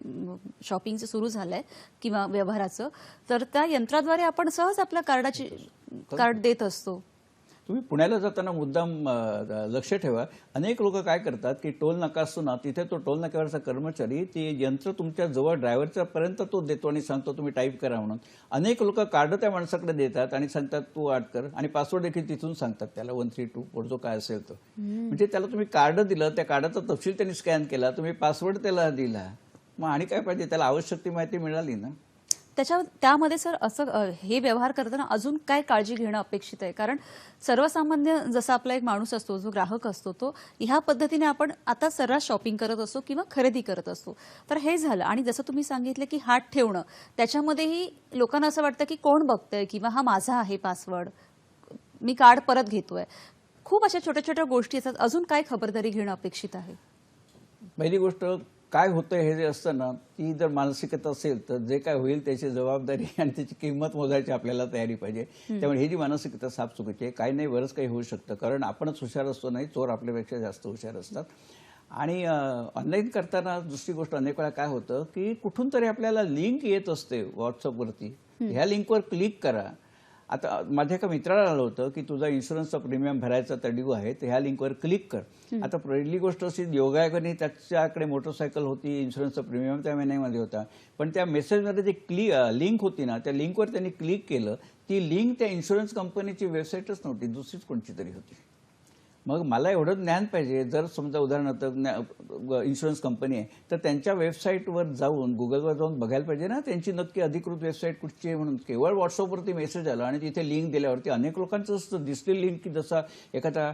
शॉपिंगचं सुरू झालंय किंवा व्यवहाराचं, तर त्या यंत्राद्वारे आपण सहज आपल्या कार्ड देत असतो. तुम्ही पुण्याला जाताना मुद्दाम लक्ष ठेवा, अनेक लोक काय करतात की टोल नाका असतो ना, तिथे तो टोल नाक्यावरचा कर्मचारी ते यंत्र तुमच्या जवळ ड्रायव्हरच्या पर्यंत तो देतो आणि सांगतो तुम्ही टाईप करा म्हणून. अनेक लोक कार्ड त्या माणसाकडे देतात आणि सांगतात तू आठ कर, आणि पासवर्ड देखील तिथून सांगतात त्याला, 132 कोड जो काय असेल तो. म्हणजे त्याला तुम्ही कार्ड दिलं, त्या कार्डाचा तपशील त्यांनी स्कॅन केला, तुम्ही पासवर्ड त्याला दिला, मग आणि काय पाहिजे, त्याला आवश्यक ती माहिती मिळाली ना. त्यामध्ये सर असं हे व्यवहार करताना अजून काय काळजी घेणं अपेक्षित आहे? कारण सर्वसामान्य जसा आपला एक माणूस असतो, जो ग्राहक असतो, तो ह्या पद्धतीने आपण आता सर्रास शॉपिंग करत असतो किंवा खरेदी करत असतो. तर हे झालं. आणि जसं तुम्ही सांगितलं की हात ठेवणं, त्याच्यामध्येही लोकांना असं वाटतं की कोण बघतंय किंवा हा माझा आहे पासवर्ड, मी कार्ड परत घेतोय. खूप अशा छोट्या छोट्या गोष्टी असतात. अजून काय खबरदारी घेणं अपेक्षित आहे? पहिली गोष्ट, काय होतं हे जे असतं ना, ती जर मानसिकता असेल तर जे काय होईल त्याची जबाबदारी आणि त्याची किंमत मोजायची आपल्याला तयारी पाहिजे. त्यामुळे ही जी मानसिकता साफ चुकीची आहे. काही नाही, बरंच काही होऊ शकतं, कारण आपणच हुशार असतो नाही, चोर आपल्यापेक्षा जास्त हुशार असतात. आणि ऑनलाईन करताना दुसरी गोष्ट अनेक वेळा काय होतं की कुठून तरी आपल्याला लिंक येत असते व्हॉट्सअपवरती, ह्या लिंकवर क्लिक करा. आता माझ्या एका मित्राला आलं होतं की तुझा इन्शुरन्सचा प्रीमियम भरायचा तडीव आहे, तर ह्या लिंकवर क्लिक कर. आता पहिली गोष्ट अशी, योगायोगाने त्याच्याकडे मोटरसायकल होती, इन्शुरन्सचा प्रीमियम त्या महिन्यामध्ये होता, पण त्या मेसेजमध्ये जे लिंक होती ना, त्या लिंकवर त्यांनी क्लिक केलं, ती लिंक त्या इन्शुरन्स कंपनीची वेबसाईटच नव्हती, दुसरीच कोणती तरी होती. मग मला एवढं ज्ञान पाहिजे, जर समजा उदाहरणार्थ इन्शुरन्स कंपनी आहे तर त्यांच्या वेबसाईटवर जाऊन, गुगलवर जाऊन बघायला पाहिजे ना त्यांची नक्की अधिकृत वेबसाईट कुठची आहे म्हणून. केवळ व्हॉट्सअपवरती मेसेज आला आणि तिथे लिंक दिल्यावरती अनेक लोकांचं असतं दिसली लिंक की जसा एखादा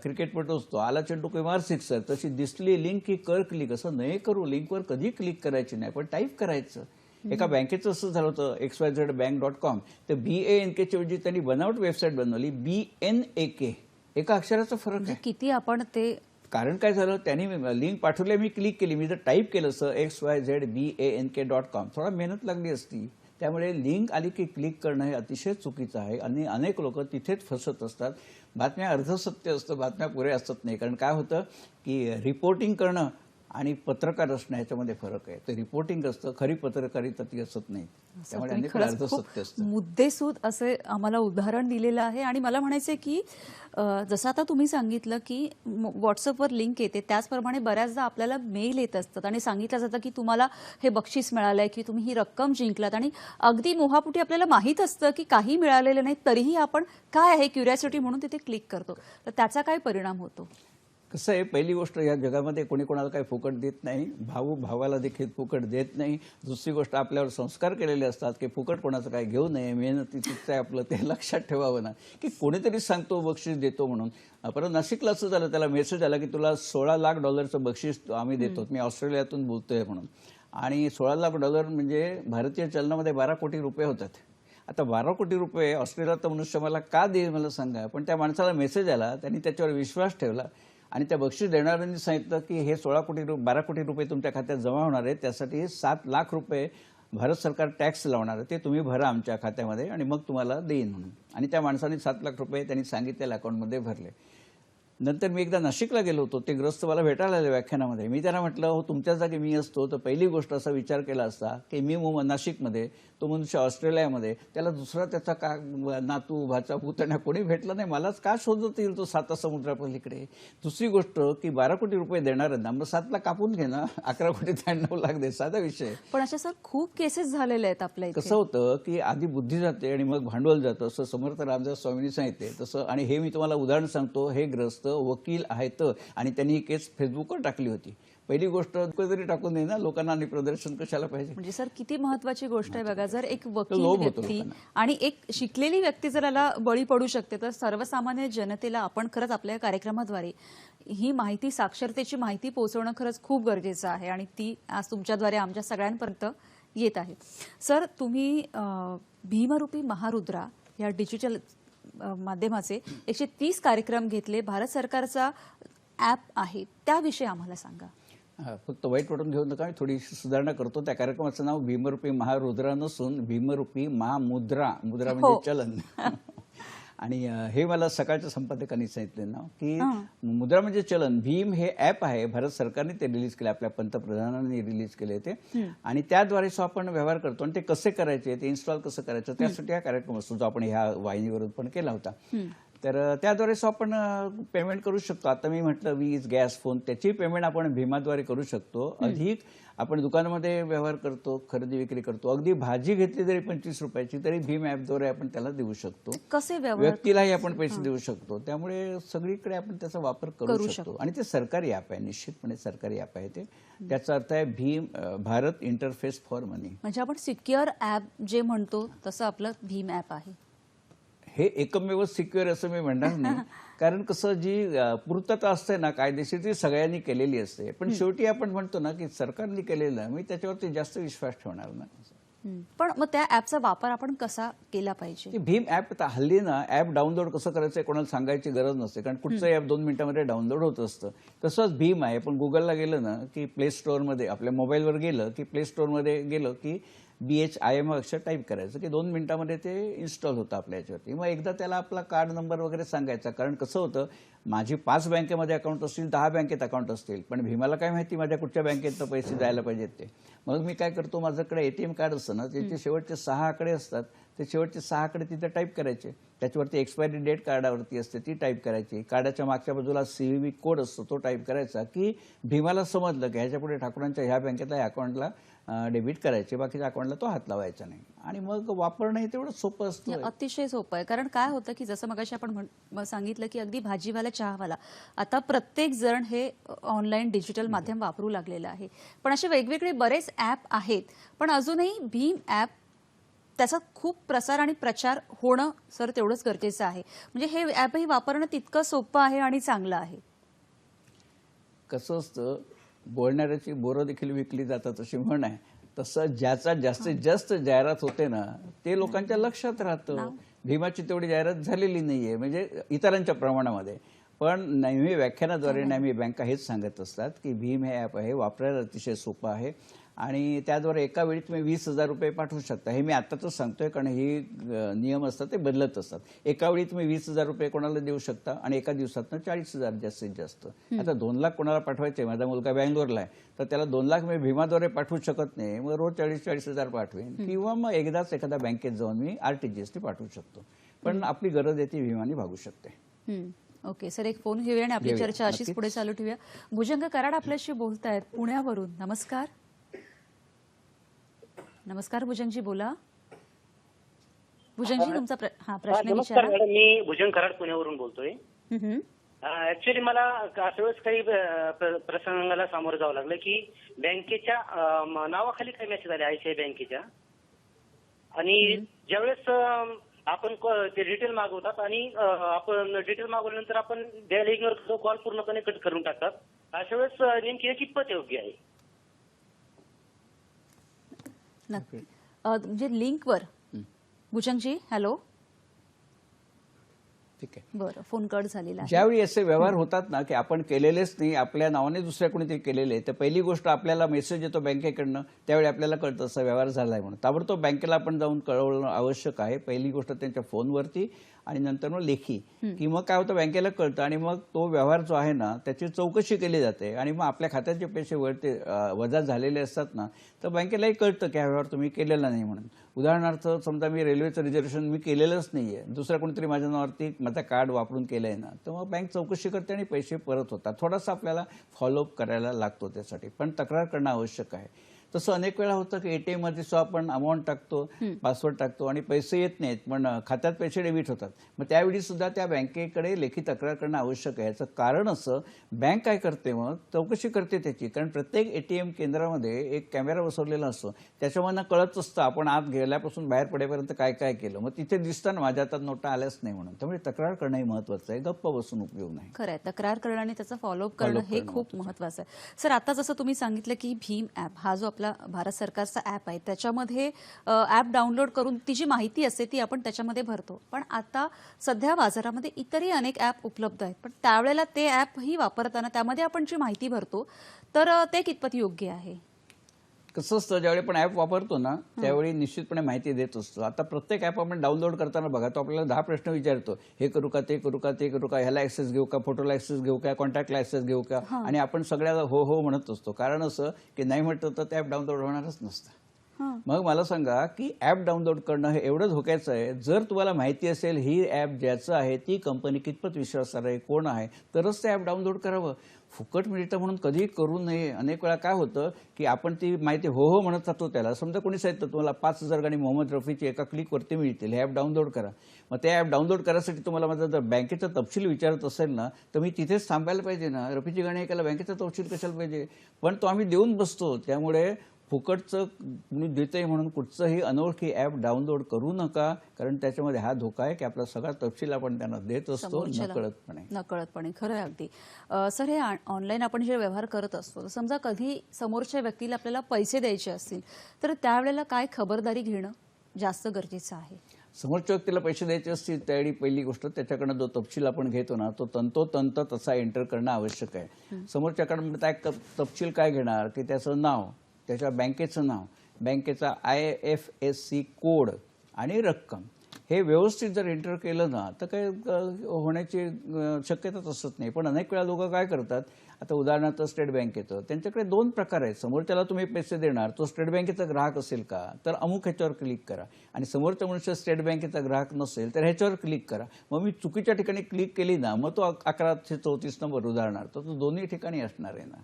क्रिकेटपटू असतो, आला चेंडू की मार सिक्सर, तशी दिसली लिंक की कर क्लिक. असं नाही करू, लिंकवर कधी क्लिक करायची नाही, पण टाईप करायचं. एका बँकेचं असं झालं होतं, xyzbank.com, तर BANK च्या ऐवजी त्यांनी बनावट वेबसाईट बनवली, BNAK. एका अक्षराचा फरक आहे. किती आपण ते, कारण काय झालं, त्यांनी लिंक पाठवली, मी क्लिक केली, मी जर टाईप केलं असं xyzbank.com, थोडा मेहनत लागली असती. त्यामुळे लिंक आली की क्लिक करणं हे अतिशय चुकीचं आहे आणि अनेक लोक तिथेच फसत असतात. बातम्या अर्धसत्य असतं, बातम्या पुरे असत नाही. कारण काय होतं की रिपोर्टिंग करणं आणि पत्रकार असणं ह्याच्यामध्ये फरक आहे. तर रिपोर्टिंग असतं, खरी पत्रकारिता ती असत नाही. त्यामुळे अनेक वेळा अर्धसत्य असतं. मुद्देसूद असे आम्हाला उदाहरण दिलेलं आहे. आणि मला म्हणायचं की जसं आता तुम्ही सांगितलं की व्हॉट्सअपवर लिंक येते, त्याचप्रमाणे बऱ्याचदा आपल्याला मेल येत असतात आणि सांगितलं जातं की तुम्हाला हे बक्षीस मिळालंय, की तुम्ही ही रक्कम जिंकलात, आणि अगदी मोहापुटी आपल्याला माहीत असतं की काही मिळालेलं नाही, तरीही आपण काय आहे क्युरिओसिटी म्हणून तिथे क्लिक करतो. तर त्याचा काय परिणाम होतो? कसं आहे, पहिली गोष्ट, या जगामध्ये कोणी कोणाला काही फुकट देत नाही, भाऊ भावाला देखील फुकट देत नाही. दुसरी गोष्ट, आपल्यावर संस्कार केलेले असतात की फुकट कोणाचं काय घेऊ नये, मेहनतीचं आहे आपलं, ते लक्षात ठेवावं ना, की कोणीतरी सांगतो बक्षीस देतो म्हणून. परत नाशिकला असं झालं, त्याला मेसेज आला की तुला $16 लाख बक्षीस आम्ही देतो, मी ऑस्ट्रेलियातून बोलतोय म्हणून. आणि $16 लाख म्हणजे भारतीय चलनामध्ये 12 कोटी रुपये होतात. आता 12 कोटी रुपये ऑस्ट्रेलियाचा मनुष्य मला का देईल मला सांगा. पण त्या माणसाला मेसेज आला, त्यांनी त्याच्यावर विश्वास ठेवला आणि त्या बक्षीस देणाऱ्यांनी सांगितलं की हे 12 कोटी रुपये तुमच्या खात्यात जमा होणार आहेत, त्यासाठी 7 लाख रुपये भारत सरकार टॅक्स लावणार आहे, ते तुम्ही भरा आमच्या खात्यामध्ये आणि मग तुम्हाला देईन म्हणून. आणि त्या माणसाने 7 लाख रुपये त्यांनी सांगितलेल्या अकाउंटमध्ये भरले. नंतर मी एकदा नाशिकला गेलो होतो, ते ग्रस्त मला भेटायला आले व्याख्यानामध्ये. मी त्यांना म्हटलं, हो तुमच्या जागी मी असतो तर पहिली गोष्ट असा विचार केला असता की मी नाशिकमध्ये, तो मनुष्य ऑस्ट्रेलियामध्ये, त्याला दुसरा त्याचा का नातू भाचा पुतण्या कोणी भेटलं नाही, मलाच का शोधत येईल तो 7 समुद्रापलीकडे. दुसरी गोष्ट की 12 कोटी रुपये देणार ना, मग 7 लाख कापून घे ना, 11 कोटी 93 लाख दे, साधा विषय. पण अशा सर खूप केसेस झालेले आहेत आपल्या इथे. कसं होतं की आधी बुद्धी जाते आणि मग भांडवल जातं, असं समर्थ रामदास स्वामींनी सांगितले तसं. आणि हे मी तुम्हाला उदाहरण सांगतो, हे ग्रस्त वकील आहेत आणि त्यांनी ही केस फेसबुकवर टाकली होती. पहिली गोष्ट तरी टाकून दे ना लोकांना, आणि प्रदर्शन कशाला पाहिजे. म्हणजे सर किती महत्वाची गोष्ट आहे बघा, जर एक वकील लोभ होतो व्यक्ती लोकांना. आणि एक शिकलेली व्यक्ती जर याला बळी पडू शकते, तर सर्वसामान्य जनतेला आपण खरंच आपल्या कार्यक्रमाद्वारे ही माहिती, साक्षरतेची माहिती पोहोचवणं खरंच खूप गरजेचं आहे आणि ती आज तुमच्याद्वारे आमच्या सगळ्यांपर्यंत येत आहे. सर, तुम्ही भीमरूपी महारुद्रा या डिजिटल माध्यमाचे 130 कार्यक्रम घेतले, भारत सरकारचा ॲप आहे, त्याविषयी आम्हाला सांगा. फक्त वाईट वाटून घेऊ नका, मी थोडीशी सुधारणा करतो. त्या कार्यक्रमाचं नाव भीमरूपी महारुद्रा नसून भीमरूपी महामुद्रा, मुद्रा म्हणजे चलन. आणि हे मला सकाळच्या संपादकांनी सांगितलं ना की मुद्रा म्हणजे चलन. भीम हे ॲप आहे, भारत सरकारने ते रिलीज केले, आपल्या पंतप्रधानांनी रिलीज केले ते, आणि त्याद्वारे आपण व्यवहार करतो. आणि ते कसे करायचे, ते इन्स्टॉल कसं करायचं, त्यासाठी हा कार्यक्रम असतो, जो आपण ह्या वाहिनीवरून पण केला होता. तर त्याद्वारे आपण पेमेंट करू शकतो. आता मी म्हटलं वीज, गॅस, फोन, त्याची पेमेंट आपण भीमाद्वारे करू शकतो. अधिक आपण दुकानामध्ये व्यवहार करतो, खरेदी विक्री करतो, अगदी भाजी घेतली जरी 25 रुपयाची तरी भीम ॲपद्वारे आपण त्याला देऊ शकतो. कसे व्यक्तीलाही आपण पैसे देऊ शकतो. त्यामुळे सगळीकडे आपण त्याचा वापर करू शकतो. आणि ते सरकारी ॲप आहे, निश्चितपणे सरकारी ॲप आहे ते. त्याचा अर्थ आहे भीम, भारत इंटरफेस फॉर मनी. म्हणजे आपण सिक्युअर ॲप जे म्हणतो तसं आपलं भीम ॲप आहे. हे एकमेव सिक्युअर असं मी म्हणणार नाही, कारण कसं जी पूर्तता असते ना कायदेशीर, ती सगळ्यांनी केलेली असते. पण शेवटी आपण म्हणतो ना की सरकारने केलेलं, मी त्याच्यावरती जास्त विश्वास ठेवणार ना. पण मग त्या ॲपचा वापर आपण कसा केला पाहिजे? भीम ॲप हल्ली ना, ॲप डाउनलोड कसं करायचं कोणाला सांगायची गरज नसते, कारण कुठचंही ॲप 2 मिनिटांमध्ये डाउनलोड होत असतं. तसंच भीम आहे. पण गुगलला गेलं ना की प्ले स्टोअरमध्ये, आपल्या मोबाईलवर गेलं की प्ले स्टोअरमध्ये गेलं की BHIM अक्षर टाईप करायचं की 2 मिनिटामध्ये ते इन्स्टॉल होतं आपल्या याच्यावरती. मग एकदा त्याला आपला कार्ड नंबर वगैरे सांगायचा, कारण कसं होतं, माझी 5 बँकेमध्ये अकाउंट असतील, 10 बँकेत अकाउंट असतील, पण भीमाला काय माहिती माझ्या कुठच्या बँकेतनं पैसे जायला पाहिजेत ते. मग मी काय करतो, माझ्याकडे ATM कार्ड असतं ना, त्याचे शेवटचे 6 आकडे असतात, ते शेवटचे 6 आकडे तिथे टाईप करायचे. त्याच्यावरती एक्सपायरी डेट कार्डावरती असते ती टाईप करायची. कार्डाच्या मागच्या बाजूला CVV कोड असतो तो टाईप करायचा, की भीमाला समजलं की ह्याच्यापुढे ठाकूरांच्या ह्या बँकेतल्या ह्या अकाउंटला डेबिट करायचे, बाकीच्या अकाउंटला तो हात लावायचा नाही. आणि मग वापरणं तेवढं सोपं असतं. अतिशय सोपं आहे. कारण काय होतं की जसं मगाशी आपण सांगितलं की अगदी भाजीवाला चहावाला आता प्रत्येक जण हे ऑनलाईन डिजिटल माध्यम वापरू लागलेलं आहे. पण असे वेगवेगळे बरेच ॲप आहेत, पण अजूनही भीम ॲप त्याचा खूप प्रसार आणि प्रचार होणं सर तेवढंच गरजेचं आहे. म्हणजे हे ॲपही वापरणं तितकं सोपं आहे आणि चांगलं आहे. कसं असतं, बोलणाऱ्याची बोरं देखील विकली जातात अशी म्हण आहे. तसं ज्याचा जास्तीत जास्त जाहिरात होते ना, ते लोकांच्या लक्षात राहतं. भीमाची तेवढी जाहिरात झालेली नाहीये, म्हणजे इतरांच्या प्रमाणामध्ये. पण नेहमी व्याख्यानाद्वारे नेहमी बँका हेच सांगत असतात की भीम हे ॲप आहे, वापरायला अतिशय सोपं आहे आणि त्याद्वारे एका वेळी तुम्ही 20,000 रुपये पाठवू शकता. हे मी आताच सांगतोय, कारण हे नियम असतात ते बदलत असतात. एका वेळी तुम्ही 20,000 रुपये कोणाला देऊ शकता आणि एका दिवसातनं 40,000 जास्तीत जास्त. आता 2 लाख कोणाला पाठवायचे, माझा मुलगा बँगलोरला आहे, तर त्याला 2 लाख मी भीमाद्वारे पाठवू शकत नाही. मग रोज 40,000 पाठवेन, किंवा मग एकदाच एखाद्या बँकेत जाऊन मी RTGS पाठवू शकतो. पण आपली गरज आहे ती भीमाने भागू शकते. ओके सर, एक फोन घेऊया आणि आपली चर्चा अशीच पुढे चालू ठेवूया. भुजंग कराड आपल्याशी बोलतायत पुण्यावरून. नमस्कार. नमस्कार भुजंगजी, बोला. भुजंगजी तुमचा प्रश्न नमस्कार विचारा. मॅडम, मी भुजंग कराड पुण्यावरून बोलतोय. ऍक्च्युली मला अशा वेळेस काही प्रसंगाला सामोरं जावं लागलं की बँकेच्या नावाखाली काही मेसेज आले ICICI बँकेच्या, आणि ज्यावेळेस आपण ते डिटेल मागवतात आणि आपण डिटेल मागवल्यानंतर आपण द्यायला इग्नोर करतो, कॉल पूर्णपणे कट करून टाकतात. अशा वेळेस नेमकी याची पत योग्य आहे? नक्की. म्हणजे लिंकवर भुजंगजी, हॅलो. ठीक आहे. बरं, फोन कट झालेला आहे. ज्यावेळी असे व्यवहार होतात ना, की आपण केलेलेच नाही, आपल्या नावाने दुसऱ्या कोणीतरी केलेले, तर पहिली गोष्ट आपल्याला मेसेज येतो बँकेकडनं, त्यावेळी आपल्याला कळतं असा व्यवहार झालाय म्हणून. ताबडतोब बँकेला आपण जाऊन कळवणं आवश्यक आहे. पहिली गोष्ट त्यांच्या फोनवरती, आणि नंतर मग लेखी, की मग काय होतं, बँकेला कळतं आणि मग तो व्यवहार जो आहे ना त्याची चौकशी केली जाते आणि मग आपल्या खात्याचे पैसे वरते वजा झालेले असतात ना, तर बँकेलाही कळतं की हा व्यवहार तुम्ही केलेला नाही म्हणून. उदाहरणार्थ समजा मी रेल्वेचं रिझर्वेशन मी केलेलंच नाहीये, दुसऱ्या कोणीतरी माझ्या नावावरती माझा कार्ड वापरून केलंय ना, तर मग बँक चौकशी करते आणि पैसे परत होतात. थोडासा आपल्याला फॉलोअप करायला लागतो त्यासाठी, पण तक्रार करणं आवश्यक आहे. तसं अनेक वेळा होतं की ATM मध्ये सुद्धा आपण अमाऊंट टाकतो, पासवर्ड टाकतो आणि पैसे येत नाहीत, पण खात्यात पैसे डेबिट होतात. मग त्यावेळी सुद्धा त्या बँकेकडे लेखी तक्रार करणं आवश्यक आहे. याचं कारण असं, बँक काय करते, मग चौकशी करते त्याची, कारण प्रत्येक ATM केंद्रामध्ये एक कॅमेरा बसवलेला असतो, त्याच्यामधनं कळत असतं आपण आत गेल्यापासून बाहेर पडेपर्यंत काय काय केलं. मग तिथे दिसतं ना माझ्या हातात नोटा आल्याच नाही म्हणून. त्यामुळे तक्रार करणंही महत्वाचं आहे, गप्प बसून उपयोग नाही. खरं आहे, तक्रार करणं आणि त्याचं फॉलोअप करणं हे खूप महत्वाचं आहे. सर, आता जसं तुम्ही सांगितलं की भीम ॲप हा जो आपला भारत सरकारचा ॲप आहे, त्याच्यामध्ये ॲप डाउनलोड करून ती जी माहिती असते ती आपण त्याच्यामध्ये भरतो. पण आता सध्या बाजारामध्ये इतरही अनेक ॲप उपलब्ध आहेत, पण त्यावेळेला ते ॲपही वापरताना त्यामध्ये आपण जी माहिती भरतो तर ते कितपत योग्य आहे? कसं असतं, ज्यावेळी आपण ॲप वापरतो ना त्यावेळी निश्चितपणे माहिती देत असतो. आता प्रत्येक ॲप आपण डाउनलोड करताना बघा, तो आपल्याला 10 प्रश्न विचारतो, हे करू का, ते करू का, ते करू का, ह्याला ऍक्सेस घेऊ का, फोटोला ऍक्सेस घेऊ का, कॉन्टॅक्टला ऍक्सेस घेऊ का, आणि आपण सगळ्याला हो हो म्हणत असतो. कारण असं की नाही म्हटलं तर ते ॲप डाउनलोड होणारच नसतं. मग मला सांगा की ॲप डाउनलोड करणं हे एवढं धोक्याचं आहे. जर तुम्हाला माहिती असेल ही ॲप ज्याचं आहे ती कंपनी कितपत विश्वासार्ह आहे, कोण आहे, तरच ते ॲप डाउनलोड करावं. फुकट मिळतं म्हणून कधीही करू नये. अनेक वेळा काय होतं की आपण ती माहिती हो हो म्हणत जातो त्याला. समजा कोणी सांगितलं तुम्हाला 5,000 गाणी मोहम्मद रफीची एका क्लिकवरती मिळतील, हे ॲप डाउनलोड करा. मग ते ॲप डाउनलोड करायसाठी तुम्हाला माझा जर बँकेचा तपशील विचारत असेल ना, तर मी तिथेच थांबायला पाहिजे ना. रफीची गाणी ऐकायला बँकेचा तपशील कशाला पाहिजे? पण तो आम्ही देऊन बसतो. त्यामुळे फुकटचं कुणी देतंय म्हणून कुठचंही अनोळखी ॲप डाउनलोड करू नका, कारण त्याच्यामध्ये हा धोका आहे की आपला सगळा तपशील आपण त्यांना देत असतो नकळतपणे. खरं आहे अगदी. सर, हे ऑनलाईन आपण जे व्यवहार करत असतो, समजा कधी समोरच्या व्यक्तीला आपल्याला पैसे द्यायचे असतील तर त्यावेळेला काय खबरदारी घेणं जास्त गरजेचं आहे? समोरच्या व्यक्तीला पैसे द्यायचे असतील त्यावेळी पहिली गोष्ट त्याच्याकडनं जो तपशील आपण घेतो ना तो तंतोतंत तसा एंटर करणं आवश्यक आहे. समोरच्याकडून तपशील काय घेणार की त्याचं नाव, त्याच्या बँकेचं नाव, बँकेचा IFSC कोड आणि रक्कम हे व्यवस्थित जर एंटर केलं ना तर काही होण्याची शक्यताच असत नाही. पण अनेक वेळा लोक काय करतात, आता उदाहरणार्थ स्टेट बँकेचं त्यांच्याकडे 2 प्रकार आहेत. समोरच्याला तुम्ही पैसे देणार, तो स्टेट बँकेचा ग्राहक असेल का तर अमुक ह्याच्यावर क्लिक करा, आणि समोरचा मनुष्य स्टेट बँकेचा ग्राहक नसेल तर ह्याच्यावर क्लिक करा. मग मी चुकीच्या ठिकाणी क्लिक केली ना, मग तो 1134 नंबर उदाहरणार्थ तो दोन्ही ठिकाणी असणार आहे ना.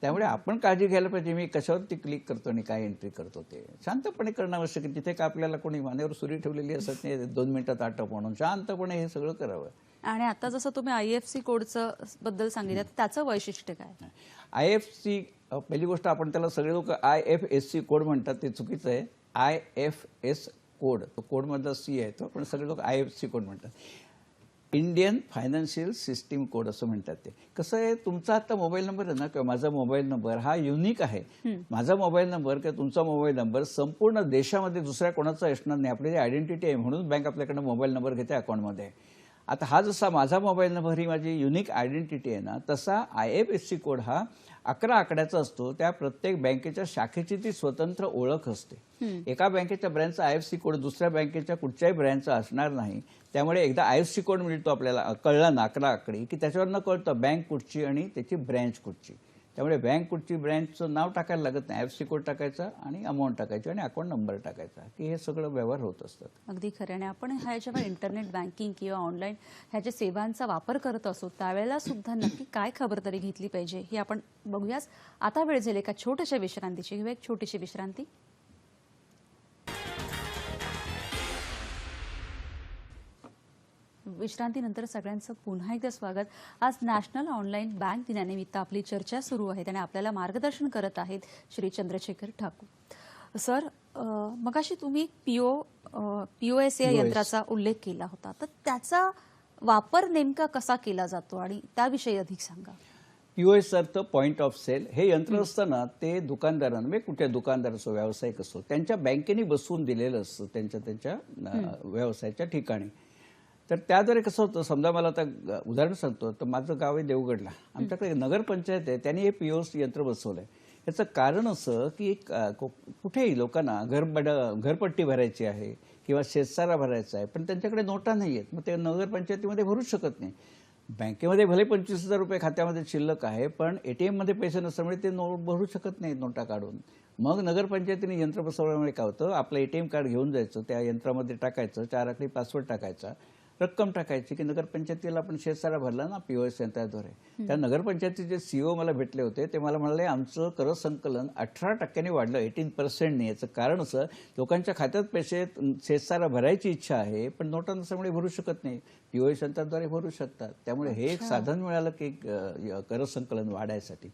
त्यामुळे आपण काळजी घ्यायला पाहिजे, मी कशावरती क्लिक करतो आणि काय एंट्री करतो ते शांतपणे करणं आवश्यक आहे. तिथे का आपल्याला कोणी मानेवर सुरी ठेवलेली असत नाही 2 मिनिटात आटप म्हणून, शांतपणे हे सगळं करावं. आणि आता जसं तुम्ही IFSC कोडचं बद्दल सांगितलं, त्याचं वैशिष्ट्य काय? IFSC पहिली गोष्ट, आपण त्याला सगळे लोक IFSC कोड म्हणतात, ते चुकीचं आहे. IFS कोड, तो कोडमधला C आहे, तो आपण सगळे लोक IFSC कोड म्हणतात. इंडियन फायनान्शियल सिस्टीम कोड असं म्हणतात. ते कसं आहे, तुमचा आता मोबाईल नंबर आहे ना किंवा माझा मोबाईल नंबर हा युनिक आहे. माझा मोबाईल नंबर किंवा तुमचा मोबाईल नंबर संपूर्ण देशामध्ये दुसऱ्या कोणाचा असणार नाही. आपली जी आयडेंटिटी आहे म्हणून बँक आपल्याकडे मोबाईल नंबर घेते अकाउंटमध्ये. आता हा जसा माझा मोबाईल नंबर ही माझी युनिक आयडेंटिटी आहे ना, तसा IFSC कोड हा 11 आकड्याचा असतो. त्या प्रत्येक बँकेच्या शाखेची ती स्वतंत्र ओळख असते. एका बँकेच्या ब्रँचचा IFSC कोड दुसऱ्या बँकेच्या कुठच्याही ब्रँचचा असणार नाही. त्यामुळे एकदा IFSC कोड मिळतो आपल्याला, कळला ना 11 आकडी, की त्याच्यावरनं कळतं बँक कुठची आणि त्याची ब्रँच कुठची. त्यामुळे बँक कुठची, ब्रँचचं नाव टाकायला लागत नाही, IFSC कोड टाकायचा आणि अमाऊंट टाकायची आणि अकाउंट नंबर टाकायचा, की हे सगळं व्यवहार होत असतात. अगदी खरं. आणि आपण ह्या जेव्हा इंटरनेट बँकिंग किंवा ऑनलाईन ह्याच्या सेवांचा वापर करत असतो त्यावेळेला सुद्धा नक्की काय खबरदारी घेतली पाहिजे हे आपण बघूयाच. आता वेळ झाली एका छोट्याशा विश्रांतीची. घेऊया एक छोटीशी विश्रांती. विश्रांतीनंतर सगळ्यांचं पुन्हा एकदा स्वागत. आज नॅशनल ऑनलाईन बँक दिनानिमित्त आपली चर्चा सुरू आहे आणि आपल्याला मार्गदर्शन करत आहेत श्री चंद्रशेखर ठाकूर सर. मगाशी तुम्ही POS या यंत्राचा उल्लेख केला होता, तर त्याचा वापर नेमका कसा केला जातो आणि त्याविषयी अधिक सांगा. POS अर्थ पॉइंट ऑफ सेल. हे यंत्र असताना ते दुकानदारांना, म्हणजे कुठल्या दुकानदार असो, व्यावसायिक असो, त्यांच्या बँकेने बसवून दिलेलं असतं त्यांच्या व्यवसायाच्या ठिकाणी. तर त्याद्वारे कसं होतं, समजा मला आता उदाहरण सांगतो, तर माझं गाव आहे देवगडला, आमच्याकडे नगरपंचायत आहे, त्यांनी हे POS यंत्र बसवलंय. याचं कारण असं की कुठेही लोकांना घरपट्टी भरायची आहे किंवा शेतसारा भरायचा आहे, पण त्यांच्याकडे नोटा नाही आहेत, मग ते नगरपंचायतीमध्ये भरूच शकत नाही. बँकेमध्ये भले 25,000 रुपये खात्यामध्ये शिल्लक आहे, पण ATM मध्ये पैसे नसल्यामुळे ते भरू शकत नाहीत नोटा काढून. मग नगरपंचायतीने यंत्र बसवल्यामुळे काय होतं, आपलं ATM कार्ड घेऊन जायचं, त्या यंत्रामध्ये टाकायचं, 4 आकडी पासवर्ड टाकायचा, रक्कम टाकायची, की नगरपंचायतीला आपण शेतसारा भरला ना POS यंत्राद्वारे. त्या नगरपंचायतीचे CEO मला भेटले होते, ते मला म्हणाले आमचं कर संकलन 18% वाढलं, 18%. याचं कारण असं, लोकांच्या खात्यात पैसे शेतसारा भरायची इच्छा आहे, पण नोटा नसल्यामुळे भरू शकत नाही, POS यंत्राद्वारे भरू शकतात. त्यामुळे हे एक साधन मिळालं की कर संकलन वाढायसाठी.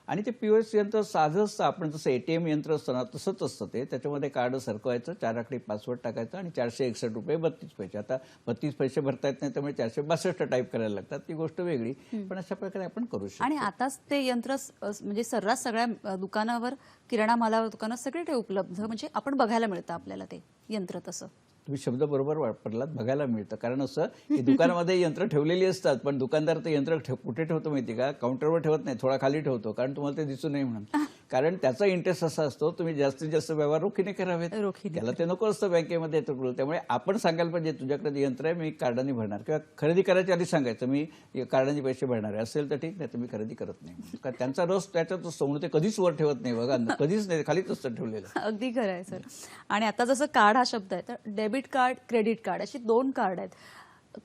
आणि ते POS यंत्र साधं असतं, आपण जसं ATM यंत्र असतं ना तसंच असतं ते. त्याच्यामध्ये कार्ड सरकवायचं, 4 आकडी पासवर्ड टाकायचं आणि 461 रुपये 32 पैसे. आता 32 पैसे भरता येत नाही, त्यामुळे 462 टाईप करायला लागतात, ती गोष्ट वेगळी, पण अशा प्रकारे आपण करू शकतो. आणि आताच ते यंत्र म्हणजे सर्रास सगळ्या दुकानावर, किराणा मालावर दुकानात सगळीकडे उपलब्ध, म्हणजे आपण बघायला मिळतं आपल्याला ते यंत्र. तसं तुम्ही शब्द बरोबर वापरलात, बघायला मिळतं. कारण असं की दुकानामध्ये यंत्र ठेवलेली असतात, पण दुकानदार ते यंत्र कुठे ठेवतो माहिती का, काउंटरवर ठेवत नाही, थोडा खाली ठेवतो, कारण तुम्हाला ते दिसू नये म्हणून. कारण त्याचा इंटरेस्ट असा असतो, तुम्ही जास्तीत जास्त व्यवहार रोखीने करावेत, त्याला ते नको असतं बँकेमध्ये. त्यामुळे आपण सांगायला पाहिजे तुझ्याकडे यंत्र आहे, मी कार्डाने भरणार, किंवा खरेदी करायच्या आधी सांगायचं मी कार्डाने पैसे भरणार आहे, असेल तर ठीक, नाही तर मी खरेदी करत नाही. कारण त्यांचा रस त्याच्यात असतो म्हणून ते कधीच वर ठेवत नाही, बघा कधीच नाही, खालीच असतं ठेवलेलं. अगदी खरं आहे सर. आणि आता जसं कार्ड हा शब्द आहे, तर डेबिट कार्ड, क्रेडिट कार्ड अशी 2 कार्ड आहेत.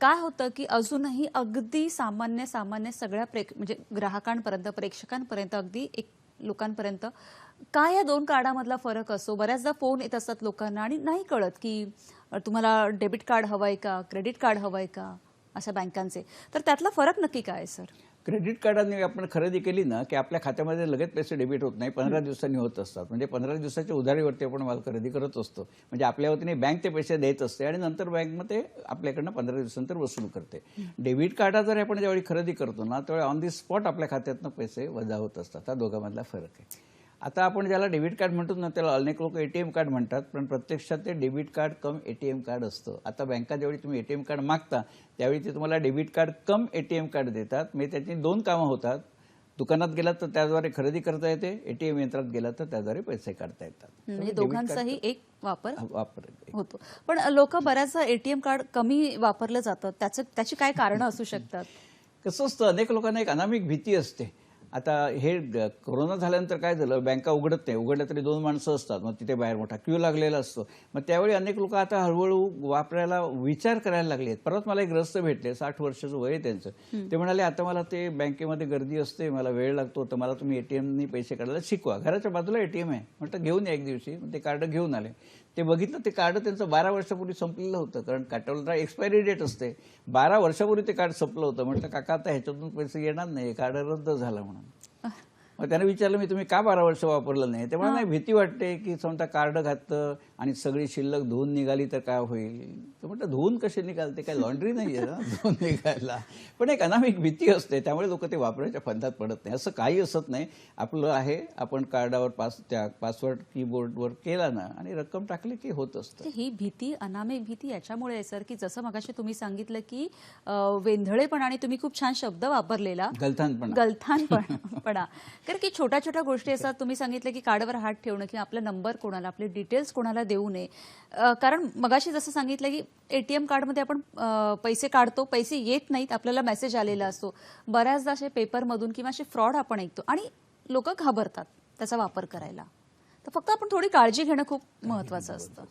काय होतं की अजूनही अगदी सामान्य सगळ्या म्हणजे ग्राहकांपर्यंत, प्रेक्षकांपर्यंत, अगदी एक लोकांपर्यंत काय या 2 कार्डामधला फरक असतो. बऱ्याचदा फोन येत असतात लोकांना आणि नाही कळत की तुम्हाला डेबिट कार्ड हवंय का, क्रेडिट कार्ड हवंय का, अशा बँकांचे. तर त्यातला फरक नक्की काय आहे सर? क्रेडिट कार्डाने आपण खरेदी केली ना की आपल्या खात्यामध्ये लगेच पैसे डेबिट होत नाही, 15 दिवसांनी होत असतात. म्हणजे 15 दिवसाच्या उधारीवरती आपण माल खरेदी करत असतो. म्हणजे आपल्या वतीने बँक ते पैसे देत असते आणि नंतर बँकमध्ये आपल्याकडनं 15 दिवसानंतर वसूल करते. डेबिट कार्डाद्वारे आपण ज्यावेळी खरेदी करतो ना, त्यावेळी ऑन दी स्पॉट आपल्या खात्यातनं पैसे वजा होत असतात. हा दोघांमधला फरक आहे. आता आपण ज्याला डेबिट कार्ड म्हणतो ना, त्याला अनेक लोक ATM कार्ड म्हणतात, पण प्रत्यक्षात ते डेबिट कार्ड कम ATM कार्ड असतं. आता बँका ज्यावेळी तुम्ही ATM कार्ड मागता त्यावेळी ते तुम्हाला डेबिट कार्ड कम ATM कार्ड देतात. म्हणजे त्याची 2 कामं होतात. दुकानात गेलात तर त्याद्वारे खरेदी करता येते, एटीएम यंत्रात गेलात तर त्याद्वारे पैसे काढता येतात. म्हणजे दोघांचाही एक वापर वापर होतो. पण लोक बऱ्याचदा एटीएम कार्ड कमी वापरलं जातं, त्याची काय कारणं असू शकतात? कसं असतं, अनेक लोकांना एक अनामिक भीती असते. आता हे कोरोना झाल्यानंतर काय झालं, बँका उघडत नाही, उघडल्या तरी 2 माणसं असतात, मग तिथे बाहेर मोठा क्यू लागलेला असतो. मग त्यावेळी अनेक लोक आता हळूहळू वापरायला विचार करायला लागले आहेत. परत मला एक ग्रस्त भेटले, 60 वर्षाचं वय आहे त्यांचं. ते म्हणाले, आता मला ते बँकेमध्ये गर्दी असते, मला वेळ लागतो, तर मला तुम्ही एटीएमनी पैसे काढायला शिकवा. घराच्या बाजूला एटीएम आहे. म्हटलं घेऊन या एक दिवशी. ते कार्ड घेऊन आले. ते बघितलं, ते कार्ड त्यांचं 12 वर्षापूर्वी संपलेलं होतं, कारण कार्डला एक्सपायरी डेट असते. 12 वर्षापूर्वी ते कार्ड संपलं होतं. म्हटलं, काका आता ह्याच्यातून पैसे येणार नाही, कार्ड रद्द झालं म्हणून. मग त्याने विचारलं, मी तुम्ही का 12 वर्ष वापरलं नाही? तेव्हा नाही, भीती वाटते की समजा कार्ड घातलं आणि सगळी शिल्लक धुवून निघाली तर काय होईल. तर म्हटलं, धुवून कसे निघाल, ते काय लॉन्ड्री नाही आहे ना धुवून निघायला. पण एक अनामिक भीती असते, त्यामुळे लोक ते वापरायच्या फंदात पडत नाही. असं काही असत नाही. आपलं आहे, आपण कार्डावर त्या पासवर्ड कीबोर्डवर केला ना आणि रक्कम टाकली की होत असतं. ही भीती, अनामिक भीती याच्यामुळे आहे सर, की जसं मगाशी तुम्ही सांगितलं की वेंधळेपणा, आणि तुम्ही खूप छान शब्द वापरलेला, गलथानपणा. कारण की छोट्या छोट्या गोष्टी असतात. तुम्ही सांगितलं की कार्डवर हात ठेवणं किंवा आपला नंबर कोणाला, आपले डिटेल्स कोणाला देऊ नये. कारण मगाशी जसं सांगितलं की एटीएम कार्डमध्ये आपण पैसे काढतो, पैसे येत नाहीत, आपल्याला मेसेज आलेला असतो. बऱ्याचदा असे पेपरमधून किंवा असे फ्रॉड आपण ऐकतो आणि लोक घाबरतात त्याचा वापर करायला. तर फक्त आपण थोडी काळजी घेणं खूप महत्वाचं असतं.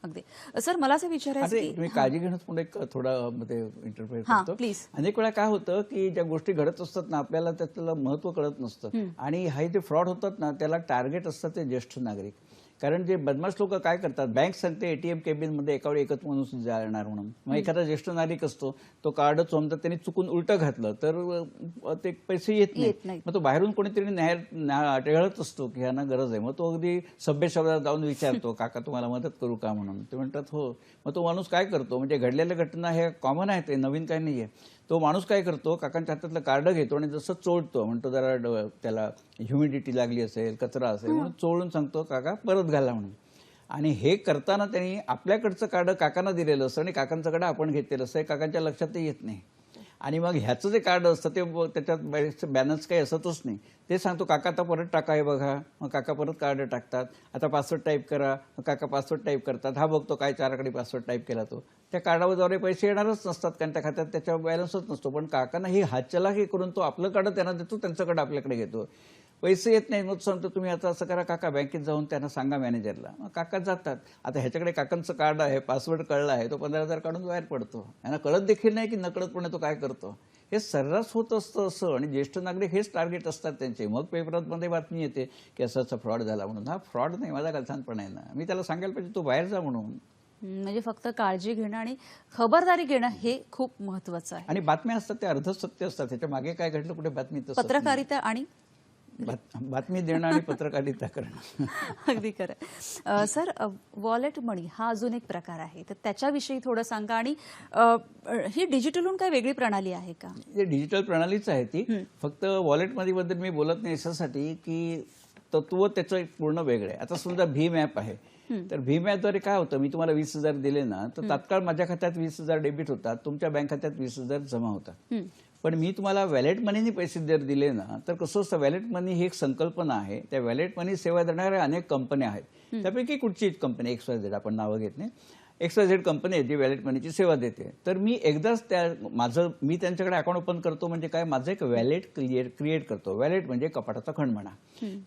अगदी सर, मला असं विचारायचं की तुम्ही काळजी घेणंच पुढे थोडा मध्ये इंटरफेअर करतो. प्लीज. अनेक वेळा काय होतं की ज्या गोष्टी घडत असतात ना, आपल्याला त्यातलं महत्व कळत नसतं. आणि हे जे फ्रॉड होतात ना, त्याला टार्गेट असतात ते ज्येष्ठ नागरिक. कारण जे बदमाश लोक काय करतात, बँक सांगते एटीएम केबिनमध्ये एकावेळी एकच माणूस जाणार म्हणून. मग एखादा ज्येष्ठ नागरिक असतो, तो कार्ड चोमतात, त्यांनी चुकून उलटं घातलं तर ते पैसे येत नाही. मग तो बाहेरून कोणीतरी टेळत असतो की ह्यांना गरज आहे. मग तो अगदी सभ्य शब्दात जाऊन विचारतो, काका तुम्हाला मदत करू का म्हणून. ते म्हणतात हो. मग तो माणूस काय करतो, म्हणजे घडलेल्या घटना हे कॉमन आहे, ते नवीन काही नाहीये. तो माणूस काय करतो, काकांच्या हातातलं कार्ड घेतो आणि जसं चोळतो, म्हणतो जरा त्याला ह्युमिडिटी लागली असेल, कचरा असेल म्हणून चोळून सांगतो, काका परत घाला म्हणून. आणि हे करताना त्यांनी आपल्याकडचं कार्ड काकांना दिलेलं असतं आणि काकांचं कार्ड आपण घेतलेलं असतं, काकांच्या लक्षातही येत नाही. आणि मग ह्याचं जे कार्ड असतं ते त्याच्यात बॅलन्स काही असतच नाही. ते सांगतो, काका आता परत टाका हे बघा. मग काका परत कार्ड टाकतात. आता पासवर्ड टाईप करा. मग काका पासवर्ड टाईप करतात. हा बघतो काय 4 आकडे पासवर्ड टाईप केला तो. त्या कार्डाद्वारे पैसे येणारच नसतात, कारण त्या खात्यात त्याच्यावर बॅलन्सच नसतो. पण काकांना ही हातचलाखी करून तो आपलं कार्ड त्यांना देतो, त्यांचं कार्ड आपल्याकडे घेतो. पैसे येत नाही. मग सांगतो, तुम्ही आता असं करा काका, बँकेत जाऊन त्यांना सांगा मॅनेजरला. मग काका जातात. आता ह्याच्याकडे काकांचं कार्ड आहे, पासवर्ड कळला आहे, तो 15,000 काढून बाहेर पडतो. यांना कळत देखील नाही की नकळतपणे तो काय करतो. हे सर्रास होत असतं असं. आणि ज्येष्ठ नागरिक हेच टार्गेट असतात त्यांचे. मग पेपरांमध्ये बातमी येते की असा फ्रॉड झाला म्हणून. हा फ्रॉड नाही, माझा गलथानपणा आहे ना. मी त्याला सांगायला पाहिजे तो बाहेर जा म्हणून. म्हणजे फक्त काळजी घेणं आणि खबरदारी घेणं हे खूप महत्वाचं आहे. आणि बातम्या असतात ते अर्धच सत्य असतात. त्याच्या मागे काय घडलं कुठे बातमी, पत्रकारिता आणि बातमी देणं आणि पत्रकारिता करणं. अगदी खरं. सर, वॉलेट मनी हा अजून एक प्रकार आहे, तर त्याच्याविषयी थोडं सांगा. आणि ही डिजिटलहून काय वेगळी प्रणाली आहे का? डिजिटल प्रणालीच आहे ती. फक्त वॉलेट मनी बद्दल मी बोलत नाही याच्यासाठी की तत्व त्याचं एक पूर्ण वेगळं आहे. आता समजा भीम ॲप आहे, तर भीम ॲपद्वारे काय होतं, मी तुम्हाला 20,000 दिले ना, तर तात्काळ माझ्या खात्यात 20,000 डेबिट होतात, तुमच्या बँक खात्यात 20,000 जमा होतात. पण मी तुम्हाला वॅलेट मनीने पैसे जर दिले ना, तर कसं असतं, वॅलेट मनी ही एक संकल्पना आहे. त्या वॅलेट मनी सेवा देणाऱ्या अनेक कंपन्या आहेत. त्यापैकी कुठची कंपनी, XYZ, आपण नावं घेत नाही, XYZ कंपनी आहे जी वॅलेट मनीची सेवा देते. तर मी एकदाच मी त्यांच्याकडे अकाउंट ओपन करतो, म्हणजे काय, माझं एक वॅलेट क्रिएट करतो. वॅलेट म्हणजे कपाटाचा खण म्हणा.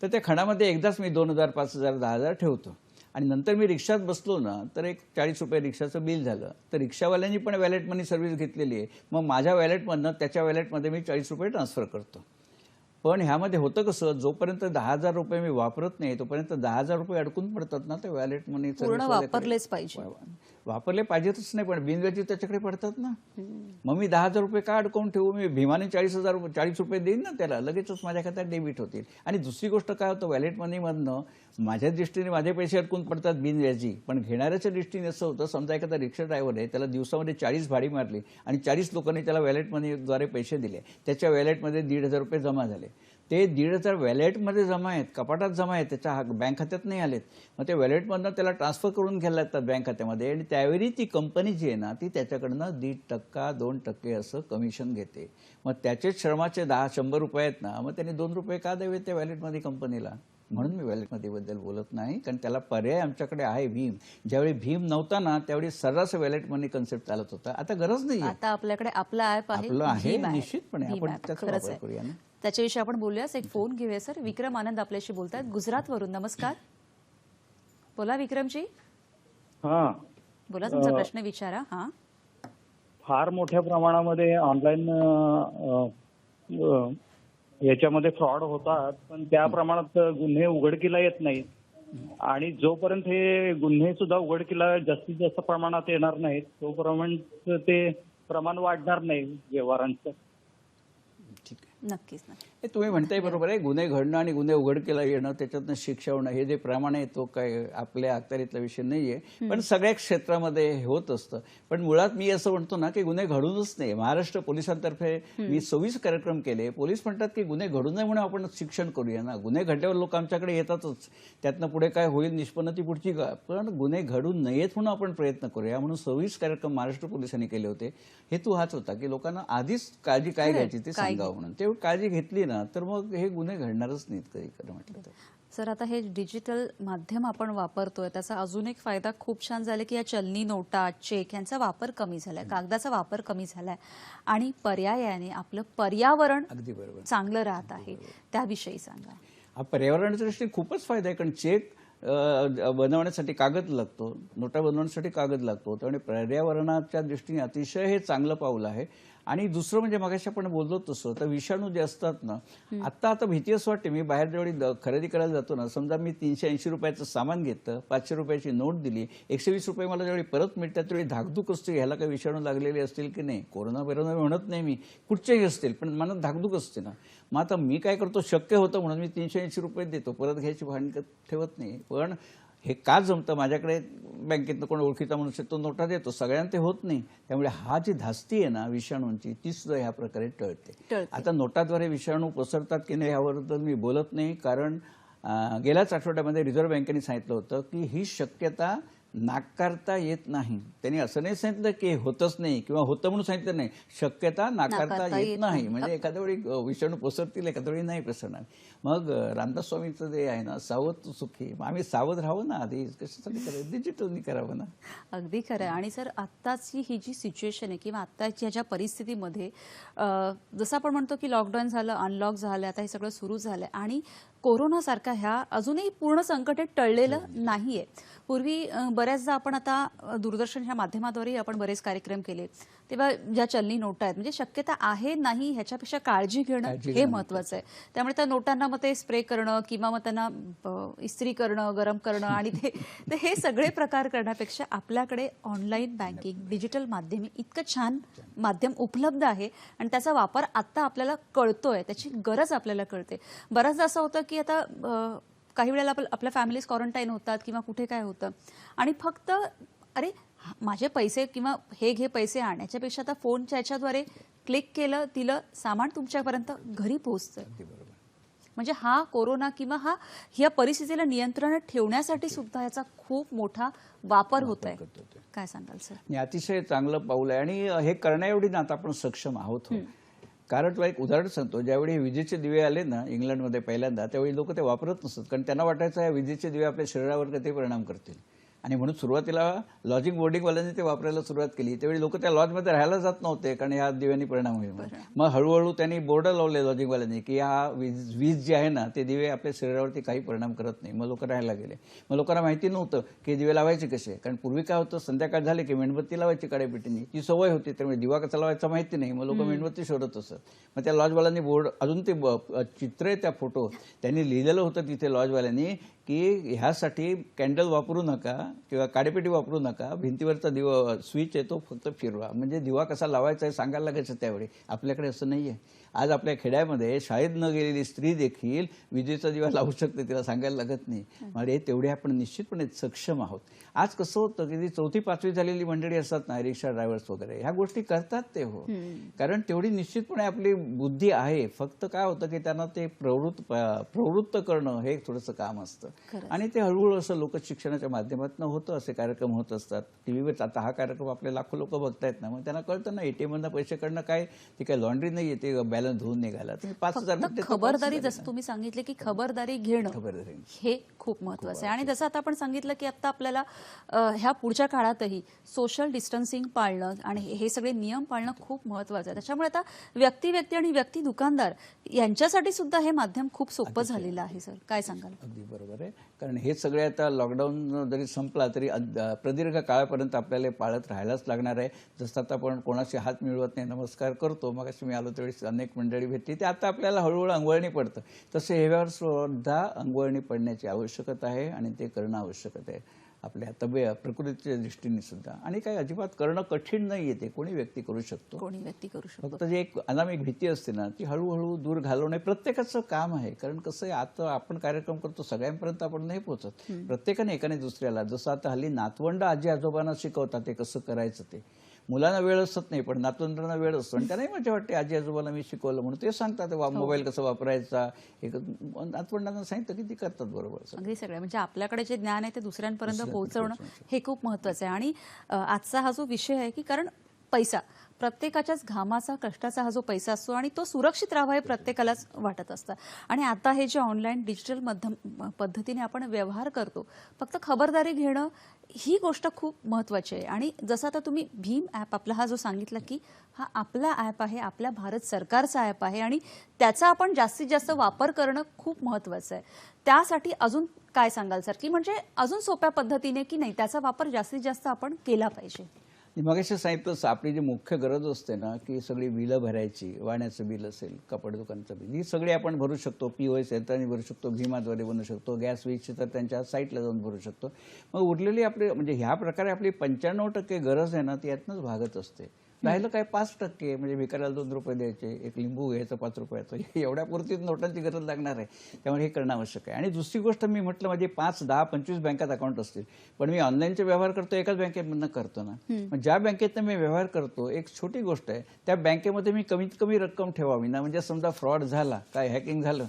तर त्या खणामध्ये एकदाच मी 2,000, 5,000, 10,000 ठेवतो. आणि नंतर मी रिक्षात बसलो ना, तर एक 40 रुपये रिक्षाचं बिल झालं, तर रिक्षावाल्यांनी पण वॅलेट मनी सर्व्हिस घेतलेली आहे. मग माझ्या वॅलेटमधनं त्याच्या वॅलेटमध्ये मी 40 रुपये ट्रान्सफर करतो. पण ह्यामध्ये होतं कसं, जोपर्यंत 10,000 रुपये मी वापरत नाही तोपर्यंत 10,000 रुपये अडकून पडतात ना, ते वॅलेट मनी पूर्ण वापरलेच पाहिजे. वापरले पाहिजेतच नाही, पण बिनव्याजी त्याच्याकडे पडतात ना. मग मी 10,000 रुपये का अडकवून ठेवू? मी भीमाने 40 रुपये देईन ना त्याला, लगेचच माझ्या खात्यात डेबिट होतील. आणि दुसरी गोष्ट काय होतं, वॅलेट मनीमधनं माझ्या दृष्टीने माझे पैसे अडकून पडतात बिनव्याजी. पण घेणाऱ्याच्या दृष्टीने असं होतं, समजा एखादा रिक्षा ड्रायव्हर आहे, त्याला दिवसामध्ये 40 भाडी मारली आणि 40 लोकांनी त्याला वॅलेट मनीद्वारे पैसे दिले, त्याच्या वॅलेटमध्ये 1,500 रुपये जमा झाले. ते 1,500 वॅलेटमध्ये जमा आहेत, कपाटात जमा आहेत, त्याच्या बँक खात्यात नाही आलेत. मग ते वॅलेटमधनं त्याला ट्रान्सफर करून घ्यायला लागतात बँक खात्यामध्ये आणि त्यावेळी ती कंपनी जी आहे ना ती त्याच्याकडनं 1.5% 2% असं कमिशन घेते. मग त्याचेच श्रमाचे 100 रुपये आहेत ना, मग त्यांनी 2 रुपये का द्यावे त्या वॅलेटमध्ये कंपनीला? म्हणून मी वॅलेटमध्ये बद्दल बोलत नाही, कारण त्याला पर्याय आमच्याकडे आहे भीम. ज्यावेळी भीम नव्हता ना त्यावेळी सर्रास वॅलेट मनी कन्सेप्ट चालत होता. आता गरज नाही आता आपल्याकडे आपला ॲप आहे, आपलं आहे भीम निश्चितपणे भीम आपण ॲप. त्याचा खरंच वापर आहे. करूया ना. त्याच्याविषयी आपण बोलूयाच. एक फोन घेऊया सर. विक्रम आनंद आपल्याशी बोलतायत गुजरातवरून. नमस्कार. बोला विक्रमजी. हा, बोला, तुमचा प्रश्न विचारा. हा, फार मोठ्या प्रमाणामध्ये ऑनलाईन याच्यामध्ये फ्रॉड होतात, पण त्या प्रमाणात गुन्हे उघडकीला येत नाहीत. आणि जोपर्यंत हे गुन्हे सुद्धा उघडकीला जास्तीत जास्त प्रमाणात येणार नाहीत तोपर्यंत ते प्रमाण वाढणार नाही व्यवहारांचं. ठीक आहे. नक्कीच नक्की. हे तुम्ही म्हणताय बरोबर आहे. गुन्हे घडणं आणि गुन्हे उघडकीला येणं त्याच्यातनं शिक्षा होणं हे जे प्रमाण आहे तो काय आपल्या अखत्यारीतला विषय नाहीये, पण सगळ्या क्षेत्रामध्ये हे होत असतं. पण मुळात मी असं म्हणतो ना की गुन्हे घडूनच नाही. महाराष्ट्र पोलिसांतर्फे मी 26 कार्यक्रम केले. पोलीस म्हणतात की गुन्हे घडू नये म्हणून आपण शिक्षण करूया ना. गुन्हे घडल्यावर लोक आमच्याकडे येतातच, त्यातनं पुढे काय होईल निष्पन्न ती पुढची पण गुन्हे घडू नयेत म्हणून आपण प्रयत्न करूया म्हणून 26 कार्यक्रम महाराष्ट्र पोलिसांनी केले होते. हेतू हाच होता की लोकांना आधीच काळजी काय घ्यायची ते सांगावं म्हणून. तेवढी काळजी घेतली ना तर मग हे गुन्हे घडणारच नाहीत कधी खरं म्हटलं तर. सर, आता हे डिजिटल माध्यम आपण वापरतोय त्याचा अजून एक फायदा खूप छान झाला की या चलनी नोटा, चेक यांचा वापर कमी झालाय, कागदाचा वापर कमी झालाय आणि पर्यायाने आपलं पर्यावरण अगदी बरोबर. चांगलं राहत आहे. त्याविषयी सांगा. हा पर्यावरणाच्या दृष्टीने खूपच फायदा आहे, कारण चेक बनवण्यासाठी कागद लागतो, नोटा बनवण्यासाठी कागद लागतो. त्यामुळे पर्यावरणाच्या दृष्टीने अतिशय हे चांगलं पाऊल आहे. आणि दुसरं म्हणजे मगाशी आपण बोललो तसं तर विषाणू जे असतात ना, आता भीती असं वाटते. मी बाहेर जेवढी खरेदी करायला जातो ना, समजा मी 380 रुपयाचं सामान घेतलं, 500 रुपयाची नोट दिली, 120 रुपये मला जेवढी परत मिळतात तेवढी धाकधूक असते, ह्याला काही विषाणू लागलेले असतील की नाही. कोरोना म्हणत नाही मी, कुठचेही असतील, पण मनात धाकधूक असते ना. मग आता मी काय करतो, शक्य होतं म्हणून मी 380 रुपये देतो, परत घ्यायची भानगड ठेवत नाही. पण हे का जमतं, माझ्याकडे बँकेतनं कोण ओळखीचा म्हणून तो नोटा देतो, सगळ्यांना ते होत नाही. त्यामुळे हा जी धास्ती आहे ना विषाणूंची ती सुद्धा ह्या प्रकारे टळते. आता नोटाद्वारे विषाणू पसरतात की नाही याबद्दल मी बोलत नाही, कारण गेल्याच आठवड्यामध्ये रिझर्व्ह बँकेने सांगितलं होतं की ही शक्यता नाकारता येत नाही. त्यांनी असं नाही सांगितलं की होतच नाही किंवा होतं म्हणून सांगितलं नाही, शक्यता नाकारता येत नाही. म्हणजे एखाद्या वेळी विषाणू पसरतील, एखाद्या वेळी नाही पसरणार. मग रामदास स्वामींचं जे आहे ना, सावध सुखी, मग आम्ही सावध राहू ना. आधी कशासाठी करायचं, डिजिटलनी करावं ना. अगदी खरं आहे. आणि सर, आत्ताची ही जी सिच्युएशन आहे किंवा आत्ताच्या ह्याच्या परिस्थितीमध्ये जसं आपण म्हणतो की लॉकडाऊन झालं, अनलॉक झालं, आता हे सगळं सुरू झालं आणि कोरोनासारखा ह्या अजूनही पूर्ण संकट हे टळलेलं नाहीये. पूर्वी बऱ्याचदा आपण आता दूरदर्शन ह्या माध्यमाद्वारे आपण बरेच कार्यक्रम केले, तेव्हा ज्या चलनी नोटा आहेत म्हणजे शक्यता आहे नाही ह्याच्यापेक्षा काळजी घेणं हे महत्वाचं आहे. त्यामुळे त्या नोटांना मग ते स्प्रे करणं किंवा मग त्यांना इस्त्री करणं, गरम करणं आणि ते हे सगळे प्रकार करण्यापेक्षा आपल्याकडे ऑनलाईन बँकिंग, डिजिटल माध्यम इतकं छान माध्यम उपलब्ध आहे आणि त्याचा वापर आता आपल्याला कळतोय, त्याची गरज आपल्याला कळते. बऱ्याचदा असं होतं की आता काही वेळेला आपल्या फॅमिलीज क्वारंटाईन होतात किंवा कुठे काय होतं आणि फक्त अरे माझे पैसे किंवा हे घे पैसे आण, याच्यापेक्षा आता फोनच्या याच्याद्वारे क्लिक केलं, दिलं, सामान तुमच्यापर्यंत घरी पोहोचतं. म्हणजे हा कोरोना किंवा या परिस्थितीला नियंत्रणात ठेवण्यासाठी सुद्धा याचा खूप मोठा वापर होत आहे. काय सांगाल सर? अतिशय चांगलं पाऊल आहे आणि हे करण्याएवढी ना आता आपण सक्षम आहोत. कारण तुला एक उदाहरण सांगतो, ज्यावेळी विजेचे दिवे आले ना इंग्लंडमध्ये पहिल्यांदा, त्यावेळी लोक ते वापरत नसत, कारण त्यांना वाटायचं या विजेचे दिवे आपल्या शरीरावर किती परिणाम करतील. आणि म्हणून सुरुवातीला लॉजिंग बोर्डिंगवाल्यांनी ते वापरायला सुरुवात केली. त्यावेळी लोक त्या लॉजमध्ये राहायला जात नव्हते, कारण ह्या दिव्यांनी परिणाम होईल. मग हळूहळू त्यांनी बोर्ड लावले लॉजिंगवाल्यांनी की हा वीज जी आहे ना ते दिवे आपल्या शरीरावरती काही परिणाम करत नाही. मग लोक राहायला गेले. मग लोकांना माहिती नव्हतं की दिवे लावायचे कसे, कारण पूर्वी काय होतं, संध्याकाळ झाले की मेणबत्ती लावायची काड्यापिटीने, ती सवय होती. त्यामुळे दिवा कसा लावायचा माहिती नाही, मग लोक मेणबत्ती शोधत असत. मग त्या लॉजवाल्यांनी बोर्ड, अजून ते चित्र आहे त्या फोटो, त्यांनी लिहिलेलं होतं तिथे लॉजवाल्यांनी की ह्यासाठी कॅन्डल वापरू नका किंवा काडेपेटी वापरू नका, भिंतीवरचा दिवा स्विच आहे तो फक्त फिरवा, म्हणजे दिवा कसा लावायचा आहे सांगायला लागायचं त्यावेळी. आपल्याकडे असं नाही आहे. आज आपल्या खेड्यामध्ये शाळेत न गेलेली स्त्री देखील विजेचा दिवा लावू शकते, तिला सांगायला लागत नाही. म्हणजे तेवढे आपण निश्चितपणे सक्षम आहोत. आज कसं होतं की जी 4थी 5वी झालेली मंडळी असतात ना, रिक्षा ड्रायव्हर्स वगैरे, ह्या गोष्टी करतात ते हो, कारण तेवढी निश्चितपणे आपली बुद्धी आहे. फक्त काय होतं की त्यांना ते प्रवृत्त करणं हे थोडंसं काम असतं आणि ते हळूहळू असं लोक शिक्षणाच्या माध्यमातून होतं, असे कार्यक्रम होत असतात. टीव्हीवर आता हा कार्यक्रम आपले लाखो लोक बघतायत ना, मग त्यांना कळतं ना एटीएम मधनं पैसे काढणं काय, ती काय लॉन्ड्री नाही येते बॅलन्स धुवून निघाला. तुम्ही 5,000 फक्त खबरदारी, जसं तुम्ही सांगितले की खबरदारी घेणं हे खूप महत्वाचं आहे. आणि जसं आता आपण सांगितलं की आता आपल्याला ह्या पुढच्या काळातही सोशल डिस्टन्सिंग पाळणं आणि हे सगळे नियम पाळणं खूप महत्वाचं आहे. त्याच्यामुळे आता व्यक्ती आणि व्यक्ती दुकानदार यांच्यासाठी सुद्धा हे माध्यम खूप सोपं झालेलं आहे. सर काय सांगाल? अगदी बरोबर आहे, कारण हे सगळे आता लॉकडाऊन जरी संपला तरी प्रदीर्घ काळापर्यंत आपल्याला पाळत राहायलाच लागणार आहे. जसं आता आपण कोणाशी हात मिळवत नाही, नमस्कार करतो, मग मी आलो त्यावेळी अनेक मंडळी भेटली, ते आता आपल्याला हळूहळू अंगवळणी पडतं. तसं ह्यावर सुद्धा अंगवळणी पडण्याची आवश्यकता आहे आणि ते करणं आवश्यक आहे आपल्या प्रकृतीच्या दृष्टीने सुद्धा. आणि काही अजिबात करणं कठीण नाहीये, ते कोणी व्यक्ती करू शकतो. फक्त जे एक अनामिक भीती असते ना, ती हळूहळू दूर घालवणे प्रत्येकाचं काम आहे. कारण कसं आहे, आता आपण कार्यक्रम करतो, सगळ्यांपर्यंत आपण नाही पोहोचत. प्रत्येकाने एकाने दुसऱ्याला, जसं आता हल्ली नातवंड आजी आजोबांना शिकवतात ते कसं करायचं, ते मुलांना वेळ असत नाही पण नातवंडांना वेळ असतो आणि त्यांनाही मजा वाटते आजी आजोबाला मी शिकवलं म्हणून. ते सांगतात मोबाईल कसा वापरायचा, एक नातवंडांना सांगितलं की ती करतात बरोबर. अगदी सगळं म्हणजे आपल्याकडे जे ज्ञान आहे ते दुसऱ्यांपर्यंत पोहोचवणं हे खूप महत्वाचं आहे. आणि आजचा हा जो विषय आहे की कारण पैसा प्रत्येकाच्याच घामाचा कष्टाचा हा जो पैसा असतो आणि तो सुरक्षित राहावा हे प्रत्येकालाच वाटत असतं. आणि आता हे जे ऑनलाईन डिजिटल पद्धतीने आपण व्यवहार करतो, फक्त खबरदारी घेणं ही गोष्ट खूप महत्वाची आहे. आणि जसं आता तुम्ही भीम ॲप आपला हा जो सांगितला की हा आपला ॲप आहे, आपल्या भारत सरकारचा ॲप आहे आणि त्याचा आपण जास्तीत जास्त वापर करणं खूप महत्वाचं आहे. त्यासाठी अजून काय सांगाल सर, की म्हणजे अजून सोप्या पद्धतीने की नाही त्याचा वापर जास्तीत जास्त आपण केला पाहिजे? मगाशी सांगितलं आपली जी मुख्य गरज असते ना की सगळी बिलं भरायची, वाण्याचं बिल असेल, कपडे दुकानचं बिल, ही सगळी आपण भरू शकतो. POS यंत्राने भरू शकतो, भीमाद्वारे बनवू शकतो, गॅस वीजची तर त्यांच्या साईटला जाऊन भरू शकतो. मग उरलेली आपली म्हणजे ह्या प्रकारे आपली 95% गरज आहे ना ती यातनंच भागत असते. राहिलं काय 5% म्हणजे भिकाऱ्याला 2 रुपये द्यायचे, एक लिंबू घ्यायचं 5 रुपयाचं, एवढ्यापुरतीच नोटांची गरज लागणार आहे. त्यामुळे हे करणं आवश्यक आहे. आणि दुसरी गोष्ट मी म्हटलं म्हणजे 5, 10, 25 बँकात अकाउंट असतील, पण मी ऑनलाईनचे व्यवहार करतो एकाच बँकेमधनं करतो ना. मग ज्या बँकेतनं मी व्यवहार करतो, एक छोटी गोष्ट आहे, त्या बँकेमध्ये मी कमीत कमी रक्कम ठेवावी ना. म्हणजे समजा फ्रॉड झाला, काय हॅकिंग झालं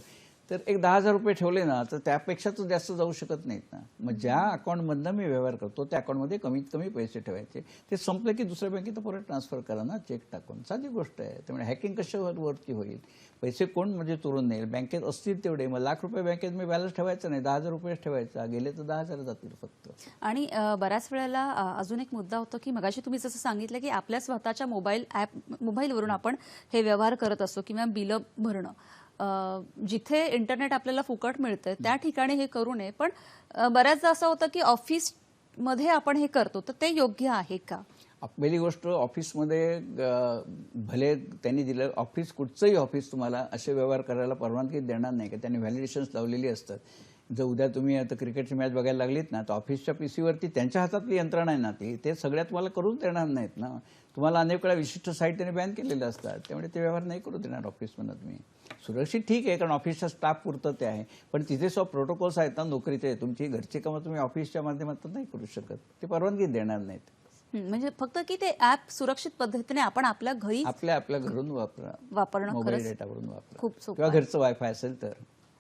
तर एक 10,000 रुपये ठेवले ना तर त्यापेक्षा तर जास्त जाऊ शकत नाहीत ना. मग ज्या अकाउंटमधनं मी व्यवहार करतो त्या अकाउंटमध्ये कमीत कमी पैसे ठेवायचे. ते संपलं की दुसऱ्या बँकेत परत ट्रान्सफर करा ना, चेक टाकून. साधी गोष्ट आहे. त्यामुळे हॅकिंग कशावरती होईल, पैसे कोण म्हणजे चोरून नेईल. बँकेत असतील तेवढे, मग लाख रुपये बँकेत मी बॅलन्स ठेवायचा नाही, 10,000 रुपयेच ठेवायचा, गेले तर 10,000 जातील फक्त. आणि बऱ्याच वेळेला अजून एक मुद्दा होतो की मगाशी तुम्ही जसं सांगितलं की आपल्या स्वतःच्या मोबाईलवरून आपण हे व्यवहार करत असतो किंवा बिलं भरणं, जिथे इंटरनेट आपल्याला फुकट मिळतं त्या ठिकाणी हे करू नये. पण बऱ्याचदा असं होतं की ऑफिसमध्ये आपण हे करतो, तर ते योग्य आहे का? पहिली गोष्ट, ऑफिसमध्ये भले त्यांनी दिलं, ऑफिस कुठचंही ऑफिस तुम्हाला असे व्यवहार करायला परवानगी देणार नाही, की त्यांनी व्हॅलिडेशन्स लावलेली असतात. जर उद्या तुम्ही आता क्रिकेटची मॅच बघायला लागलीत ना तर ऑफिसच्या पीसीवरती त्यांच्या हातातली यंत्रणा आहे ना ते सगळ्यात तुम्हाला करून देणार नाहीत ना. तुम्हाला अनेक वेळा विशिष्ट साईट त्यांनी बॅन केलेले असतात, त्यामुळे ते व्यवहार नाही करू देणार ऑफिसमधून तुम्ही. सुरक्षित ठीक आहे कारण ऑफिसच्या स्टाफ पुरतं ते आहे, पण तिथे प्रोटोकॉल्स आहेत ना नोकरीचे. तुमची घरची कामं तुम्ही ऑफिसच्या माध्यमातून नाही करू शकत, ते परवानगी देणार नाहीत. म्हणजे फक्त की ते ॲप सुरक्षित पद्धतीने आपण आपल्या घरी आपल्या घरून वापरणं, मोबाईल डेटावरून वापरा, खूप सोपं किंवा घरचं वायफाय असेल तर.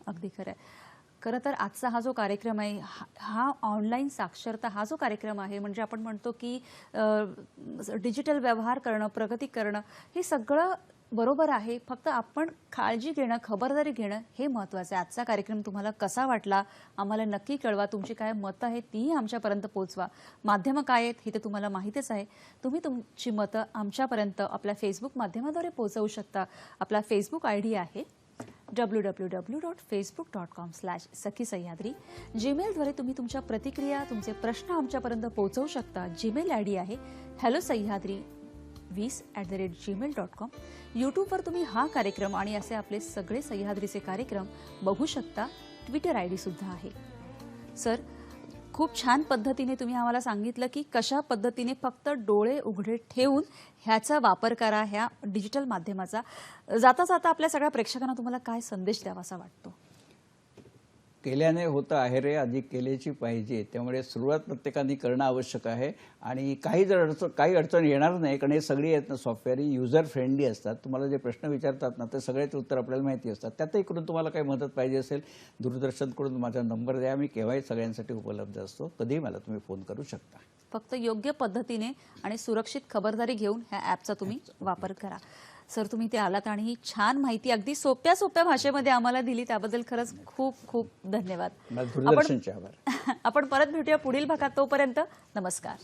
अगदी खरं आहे. खरं तर आजचा हा जो कार्यक्रम आहे, हा ऑनलाईन साक्षरता हा जो कार्यक्रम आहे, म्हणजे आपण म्हणतो की डिजिटल व्यवहार करणं, प्रगती करणं, हे सगळं बरोबर आहे. फक्त आपण काळजी घेणं, खबरदारी घेणं हे महत्त्वाचं आहे. आजचा कार्यक्रम तुम्हाला कसा वाटला आम्हाला नक्की कळवा. तुमची काय मतं आहेत तीही आमच्यापर्यंत पोहोचवा. माध्यमं काय आहेत हे तर तुम्हाला माहितीच आहे. तुम्ही तुमची मतं आमच्यापर्यंत आपल्या फेसबुक माध्यमाद्वारे पोहोचवू शकता. आपला फेसबुक ID आहे www.facebook.com/सखी-सह्याद्री. जीमेलद्वारे तुम्ही तुमच्या प्रतिक्रिया, तुमचे प्रश्न आमच्यापर्यंत पोहोचवू शकता. जीमेल ID आहे hellosahyadri20@gmail.com. यूट्यूबवर तुम्ही हा कार्यक्रम आणि असे आपले सगळे सह्याद्रीचे कार्यक्रम बघू शकता. ट्विटर ID सुद्धा आहे. सर, खूप छान पद्धतीने तुम्ही आम्हाला सांगितलं की कशा पद्धतीने फक्त डोळे उघडे ठेवून ह्याचा वापर करा ह्या डिजिटल माध्यमाचा. जाता जाता आपल्या सगळ्या प्रेक्षकांना तुम्हाला काय संदेश द्यावासा वाटतो? केल्याने होतं आहे रे, आधी केल्याची पाहिजे. त्यामुळे सुरुवात प्रत्येकाने करणं आवश्यक आहे. आणि काही अडचण येणार नाही, कारण हे सगळी आहेत ना सॉफ्टवेअर युजर फ्रेंडली असतात. तुम्हाला जे प्रश्न विचारतात ना ते सगळ्याचे उत्तर आपल्याला माहिती असतात. त्यातही करून तुम्हाला काही मदत पाहिजे असेल, दूरदर्शनकडून माझा नंबर द्या, मी केव्हाही सगळ्यांसाठी उपलब्ध असतो. कधीही मला तुम्ही फोन करू शकता. फक्त योग्य पद्धतीने आणि सुरक्षित खबरदारी घेऊन ह्या ॲपचा तुम्ही वापर करा. सर, तुम्ही ते आलात आणि ही छान माहिती अगदी सोप्या सोप्या भाषेमध्ये आम्हाला दिली त्याबद्दल खरंच खूप खूप धन्यवाद. मला दूरदर्शनचे आभार. आपण परत भेटूया पुढील भागात. तोपर्यंत नमस्कार.